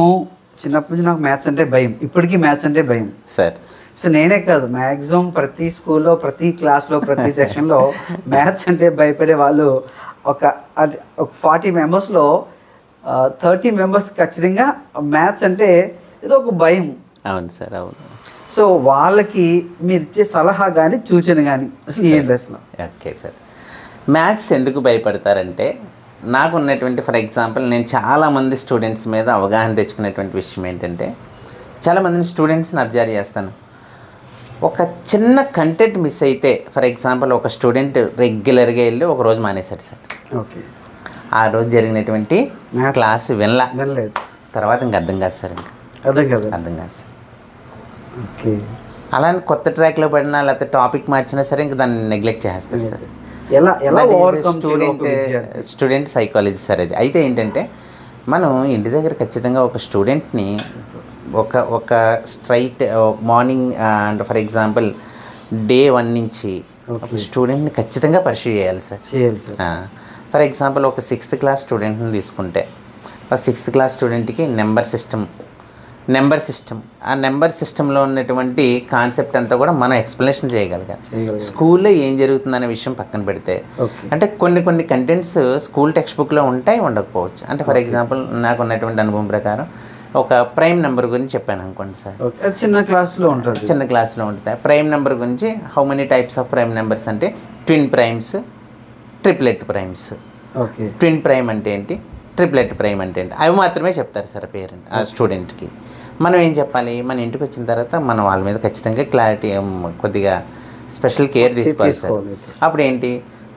S1: చిన్నప్పటి నుంచి నాకు మ్యాథ్స్ అంటే భయం, ఇప్పటికీ మ్యాథ్స్ అంటే భయం
S2: సార్.
S1: సో నేనే కాదు, మ్యాక్సిమం ప్రతి స్కూల్లో, ప్రతి క్లాస్లో, ప్రతి సెక్షన్లో మ్యాథ్స్ అంటే భయపడే వాళ్ళు ఒక 40 మెంబర్స్లో 30 మెంబర్స్ ఖచ్చితంగా మ్యాథ్స్ అంటే ఏదో ఒక భయం.
S2: అవును సార్, అవును.
S1: సో వాళ్ళకి మీరు ఇచ్చే సలహా కానీ సూచన కానీ ఏం అసలు?
S2: ఓకే సార్, మ్యాథ్స్ ఎందుకు భయపడతారంటే, నాకు ఉన్నటువంటి ఫర్ ఎగ్జాంపుల్ నేను చాలామంది స్టూడెంట్స్ మీద అవగాహన తెచ్చుకునేటువంటి విషయం ఏంటంటే, చాలామంది స్టూడెంట్స్ని అబ్జర్వ్ చేస్తాను. ఒక చిన్న కంటెంట్ మిస్ అయితే, ఫర్ ఎగ్జాంపుల్ ఒక స్టూడెంట్ రెగ్యులర్గా వెళ్ళి ఒక రోజు మానేశాడు సార్.
S1: ఓకే.
S2: ఆ రోజు జరిగినటువంటి క్లాస్
S1: వినలేదు,
S2: తర్వాత ఇంక అర్థం కాదు సార్. ఇంకా అర్థం కాదు సార్.
S1: ఓకే.
S2: అలానే కొత్త ట్రాక్లో పడినా లేకపోతే టాపిక్ మార్చినా సరే ఇంకా దాన్ని నెగ్లెక్ట్ చేస్తారు సార్. స్టూడెంట్ సైకాలజీ సార్ అది. అయితే ఏంటంటే మనం ఇంటి దగ్గర ఖచ్చితంగా ఒక స్టూడెంట్ని ఒక straight morning and for example day 1 నుంచి స్టూడెంట్ని ఖచ్చితంగా పర్సూ చేయాలి సార్. ఫర్ ఎగ్జాంపుల్ ఒక 6th క్లాస్ స్టూడెంట్ని తీసుకుంటే, ఆ 6th క్లాస్ స్టూడెంట్కి నెంబర్ సిస్టమ్, ఆ నెంబర్ సిస్టంలో ఉన్నటువంటి కాన్సెప్ట్ అంతా కూడా మనం ఎక్స్ప్లెనేషన్ చేయగలగాలి. స్కూల్లో ఏం జరుగుతుందనే విషయం పక్కన పెడితే, అంటే కొన్ని కంటెంట్స్ స్కూల్ టెక్స్ట్ బుక్లో ఉంటాయి, ఉండకపోవచ్చు. అంటే ఫర్ ఎగ్జాంపుల్ నాకు ఉన్నటువంటి అనుభవం ప్రకారం ఒక ప్రైమ్ నెంబర్ గురించి చెప్పాను అనుకోండి సార్.
S1: చిన్న క్లాస్లో ఉంటుంది.
S2: చిన్న క్లాస్లో ఉంటుంది. ప్రైమ్ నెంబర్ గురించి how many types of prime numbers అంటే twin primes, triplet primes.
S1: Okay.
S2: Twin prime అంటే ఏంటి, ట్రిప్లెట్ ప్రైమ్ అంటే ఏంటి, అవి మాత్రమే చెప్తారు సార్ పేరెంట్ ఆ స్టూడెంట్కి. మనం ఏం చెప్పాలి, మన ఇంటికి వచ్చిన తర్వాత మనం వాళ్ళ మీద ఖచ్చితంగా క్లారిటీ కొద్దిగా స్పెషల్ కేర్ తీసుకోవాలి సార్. అప్పుడు ఏంటి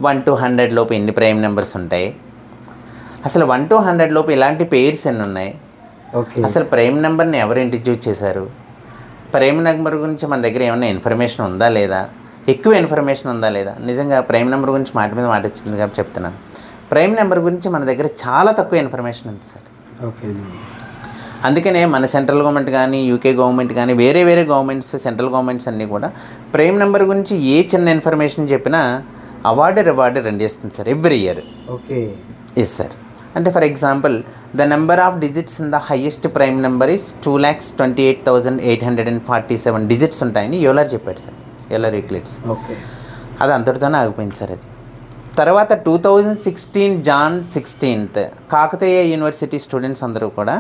S2: 1 to 100 లోపు ఎన్ని ప్రైమ్ నెంబర్స్ ఉంటాయి, అసలు 1 to 100 లోపు ఇలాంటి పేర్స్ ఎన్ని ఉన్నాయి, అసలు ప్రైమ్ నెంబర్ని ఎవరు ఇంట్రడ్యూస్ చేశారు, ప్రైమ్ నెంబర్ గురించి మన దగ్గర ఏమైనా ఇన్ఫర్మేషన్ ఉందా లేదా, ఎక్కువ ఇన్ఫర్మేషన్ ఉందా లేదా. నిజంగా ప్రైమ్ నెంబర్ గురించి మాట మీద మాట వచ్చింది కాబట్టి చెప్తున్నాను. ప్రైమ్ నెంబర్ గురించి మన దగ్గర చాలా తక్కువ ఇన్ఫర్మేషన్ ఉంది సార్.
S1: ఓకే.
S2: అందుకనే మన సెంట్రల్ గవర్నమెంట్ కానీ, యూకే గవర్నమెంట్ కానీ, వేరే వేరే గవర్నమెంట్స్, సెంట్రల్ గవర్నమెంట్స్ అన్నీ కూడా ప్రైమ్ నెంబర్ గురించి ఏ చిన్న ఇన్ఫర్మేషన్ చెప్పినా రివార్డు రన్ చేస్తుంది sir every year.
S1: Okay.
S2: Yes sir. అంటే for example the number of digits in the highest prime number is 2,28,847 digits ఉంటాయని యూలర్ చెప్పాడు సార్, యూలర్ యూక్లిడ్స్.
S1: ఓకే.
S2: అది అంతటితోనే ఆగిపోయింది సార్. అది తర్వాత 2016 John 16th Kakatiya university students అందరూ కూడా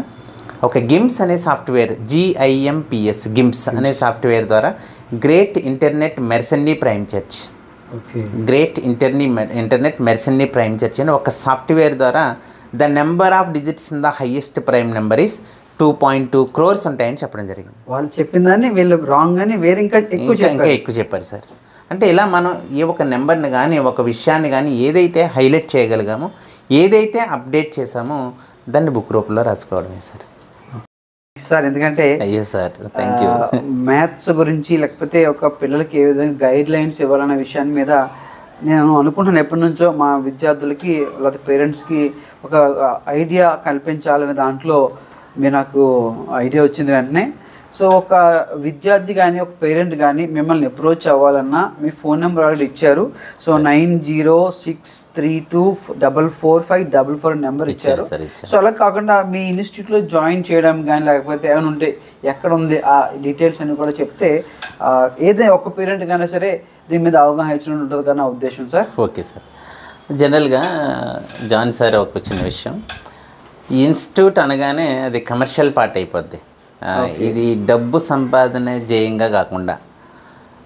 S2: ఒక గిమ్స్ అనే సాఫ్ట్వేర్, GIMPS గిమ్స్ అనే సాఫ్ట్వేర్ ద్వారా great internet Mersenne prime church, great internet Mersenne prime church అని ఒక సాఫ్ట్వేర్ ద్వారా the number of digits in the highest prime number is 2.2 crores ఉంటాయని చెప్పడం జరిగింది.
S1: వాళ్ళు చెప్పిన దాన్ని వీళ్ళు రాంగ్ అని వేరే ఇంకా
S2: ఎక్కువ చెప్పారు సార్. అంటే ఇలా మనం ఏ ఒక నెంబర్ని కానీ, ఒక విషయాన్ని కానీ ఏదైతే హైలైట్ చేయగలిగామో, ఏదైతే అప్డేట్ చేసామో దాన్ని బుక్ రూపంలో రాసుకోవడమే సార్.
S1: సార్ ఎందుకంటే
S2: అయ్యో సార్ థ్యాంక్ యూ.
S1: మ్యాథ్స్ గురించి లేకపోతే ఒక పిల్లలకి ఏ విధంగా గైడ్ లైన్స్ ఇవ్వాలనే విషయాన్ని మీద నేను అనుకుంటున్నాను ఎప్పటి నుంచో. మా విద్యార్థులకి లేదా పేరెంట్స్కి ఒక ఐడియా కల్పించాలనే దాంట్లో మీరు నాకు ఐడియా వచ్చింది వెంటనే. సో ఒక విద్యార్థి కానీ, ఒక పేరెంట్ కానీ మిమ్మల్ని అప్రోచ్ అవ్వాలన్నా మీ ఫోన్ నెంబర్ ఆల్రెడీ ఇచ్చారు. సో 9063244544 నెంబర్ ఇచ్చారు. సో అలా కాకుండా మీ ఇన్స్టిట్యూట్లో జాయిన్ చేయడం కానీ, లేకపోతే ఏమైనా ఉంటే ఎక్కడ ఉంది ఆ డీటెయిల్స్ అన్ని కూడా చెప్తే ఏదైనా ఒక పేరెంట్ కానీ సరే దీని మీద అవగాహన ఇచ్చినట్టు ఉంటుంది కానీ నా ఉద్దేశం సార్.
S2: Okay sir. జనరల్గా జాన్ సార్ ఒక చిన్న విషయం, ఇన్స్టిట్యూట్ అనగానే అది కమర్షియల్ పార్ట్ అయిపోద్ది. ఇది డబ్బు సంపాదన ధ్యేయంగా కాకుండా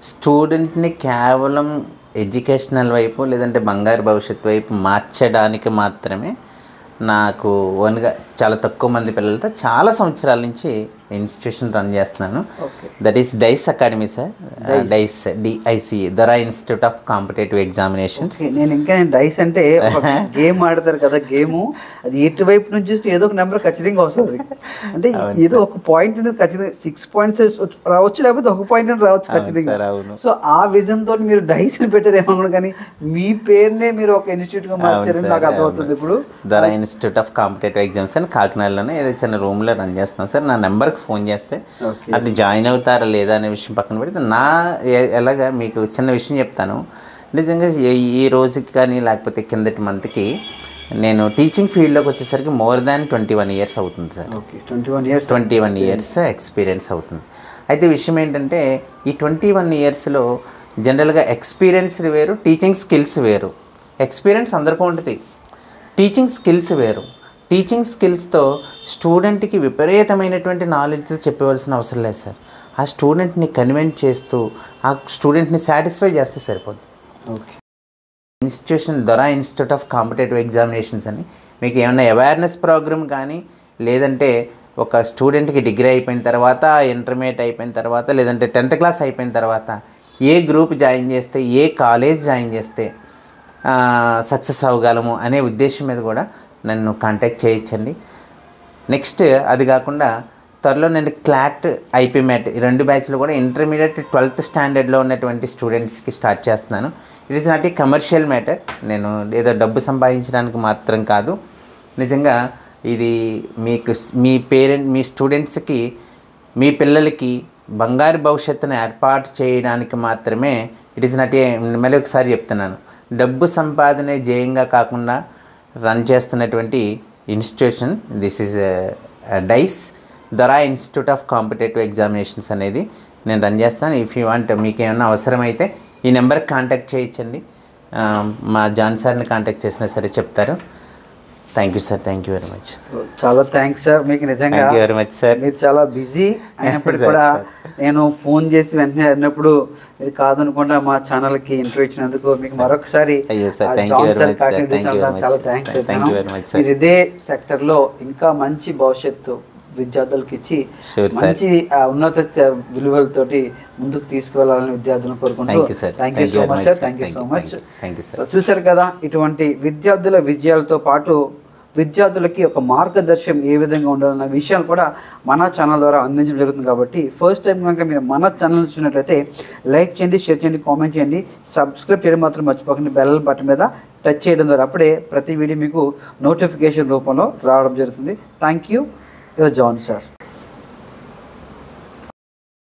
S2: స్టూడెంట్ని కేవలం ఎడ్యుకేషనల్ వైపు లేదంటే బంగారు భవిష్యత్తు వైపు మార్చడానికి మాత్రమే నాకు ఓన్గా చాలా తక్కువ మంది పిల్లలతో చాలా సంవత్సరాల నుంచి ఇన్స్టిట్యూషన్ రన్ చేస్తున్నాను. That is DICE academy sir. DICE DICE Dora institute of competitive examinations.
S1: నేను ఇంకా డైస్ అంటే గేమ్ ఆడతారు కదా, గేము అది ఎటువైపు నుంచి చూస్తే ఏదో ఒక నెంబర్ ఖచ్చితంగా వస్తుంది. అంటే ఏదో ఒక పాయింట్ అనేది ఖచ్చితంగా 6 points రావచ్చు, లేకపోతే ఒక పాయింట్ రావచ్చు ఖచ్చితంగా. సో ఆ విజన్ తోటి మీరు డైస్ అని పెట్టేది ఏమన్నా, కానీ మీ పేరునే మీరు ఒక ఇన్స్టిట్యూట్ గా మార్చారని నాకు అర్థమవుతుంది. ఇప్పుడు
S2: దొరా ఇన్స్టిట్యూట్ ఆఫ్ కాంపిటేటివ్ ఎగ్జామ్స్ అని కాకినాడలోనే ఏదో చిన్న రూమ్లో రన్ చేస్తున్నాను సార్. నా నెంబర్కి ఫోన్ చేస్తే అటు జాయిన్ అవుతారా లేదా అనే విషయం పక్కన పెడితే ఎలాగా మీకు చిన్న విషయం చెప్తాను. నిజంగా ఈ రోజుకి కానీ లేకపోతే కిందటి మంత్కి నేను టీచింగ్ ఫీల్డ్లోకి వచ్చేసరికి మోర్ దాన్ 21 years అవుతుంది సార్. 21 years ఎక్స్పీరియన్స్ అవుతుంది. అయితే విషయం ఏంటంటే ఈ 21 yearsలో జనరల్గా ఎక్స్పీరియన్స్ వేరు, టీచింగ్ స్కిల్స్ వేరు. ఎక్స్పీరియన్స్ అందరికీ ఉంటుంది, టీచింగ్ స్కిల్స్ వేరు. టీచింగ్ స్కిల్స్తో స్టూడెంట్కి విపరీతమైనటువంటి నాలెడ్జ్ చెప్పవలసిన అవసరం లేదు సార్. ఆ స్టూడెంట్ని కన్విన్స్ చేస్తూ ఆ స్టూడెంట్ని సాటిస్ఫై చేస్తే సరిపోద్ది.
S1: ఓకే.
S2: ఇన్స్టిట్యూషన్ దొరా ఇన్స్టిట్యూట్ ఆఫ్ కాంపిటేటివ్ ఎగ్జామినేషన్స్ అని మీకు ఏమైనా అవేర్నెస్ ప్రోగ్రామ్ కానీ, లేదంటే ఒక స్టూడెంట్కి డిగ్రీ అయిపోయిన తర్వాత, ఇంటర్మీడియట్ అయిపోయిన తర్వాత, లేదంటే 10th class అయిపోయిన తర్వాత ఏ గ్రూప్ జాయిన్ చేస్తే, ఏ కాలేజ్ జాయిన్ చేస్తే సక్సెస్ అవ్వగలము అనే ఉద్దేశం మీద కూడా నన్ను కాంటాక్ట్ చేయొచ్చండి. నెక్స్ట్ అది కాకుండా త్వరలో నేను క్లాట్, IPMAT 2 బ్యాచ్లు కూడా ఇంటర్మీడియట్ 12th standardలో ఉన్నటువంటి స్టూడెంట్స్కి స్టార్ట్ చేస్తున్నాను. It is not a commercial matter. నేను ఏదో డబ్బు సంపాదించడానికి మాత్రం కాదు, నిజంగా ఇది మీకు మీ స్టూడెంట్స్కి, మీ పిల్లలకి బంగారు భవిష్యత్తును ఏర్పాటు చేయడానికి మాత్రమే. ఇట్ ఈస్ నాట్ ఏ, మళ్ళీ ఒకసారి చెప్తున్నాను, డబ్బు సంపాదనే ధ్యేయంగా కాకుండా రన్ చేస్తున్నటువంటి ఇన్స్టిట్యూషన్ దిస్ ఈజ్ డైస్ దొరా ఇన్స్టిట్యూట్ ఆఫ్ కాంపిటేటివ్ ఎగ్జామినేషన్స్ అనేది నేను రన్ చేస్తాను. ఇఫ్ యూ వాంట్, మీకు ఏమైనా అవసరమైతే ఈ నెంబర్కి కాంటాక్ట్ చేయొచ్చండి. మా జాన్ సార్ని కాంటాక్ట్ చేసినా సరే చెప్తారు. Thank you sir, thank you very much.
S1: So చాలా థ్యాంక్స్ సార్ మీకు నిజంగా.
S2: Thank you very much sir.
S1: మీరు చాలా బిజీ అయినప్పటికీ కూడా నేను ఫోన్ చేసి వెంటనే అన్నప్పుడు మీరు కాదనుకుండా మా ఛానల్కి ఇంటర్వ్యూ ఇచ్చినందుకు మీకు మరొకసారి చాలా థ్యాంక్స్ చెప్తాను. మీరు ఇదే సెక్టర్లో ఇంకా మంచి భవిష్యత్తు విద్యార్థులకు ఇచ్చి మంచి ఉన్నత విలువలతోటి ముందుకు తీసుకువెళ్ళాలని విద్యార్థులను కోరుకుంటూ thank you so much sir. Thank you so much. చూశారు కదా, ఇటువంటి విద్యార్థుల విజయాలతో పాటు విద్యార్థులకి ఒక మార్గదర్శనం ఏ విధంగా ఉండాలన్న విషయాలు కూడా మన ఛానల్ ద్వారా అందించడం జరుగుతుంది. కాబట్టి ఫస్ట్ టైం కనుక మీరు మన ఛానల్ చూసినట్లయితే లైక్ చేయండి, షేర్ చేయండి, కామెంట్ చేయండి, సబ్స్క్రైబ్ చేయడం మాత్రం మర్చిపోకండి. బెల్ బటన్ మీద టచ్ చేయడం ద్వారా అప్పుడే ప్రతి వీడియో మీకు నోటిఫికేషన్ రూపంలో రావడం జరుగుతుంది. Thank you. John sir.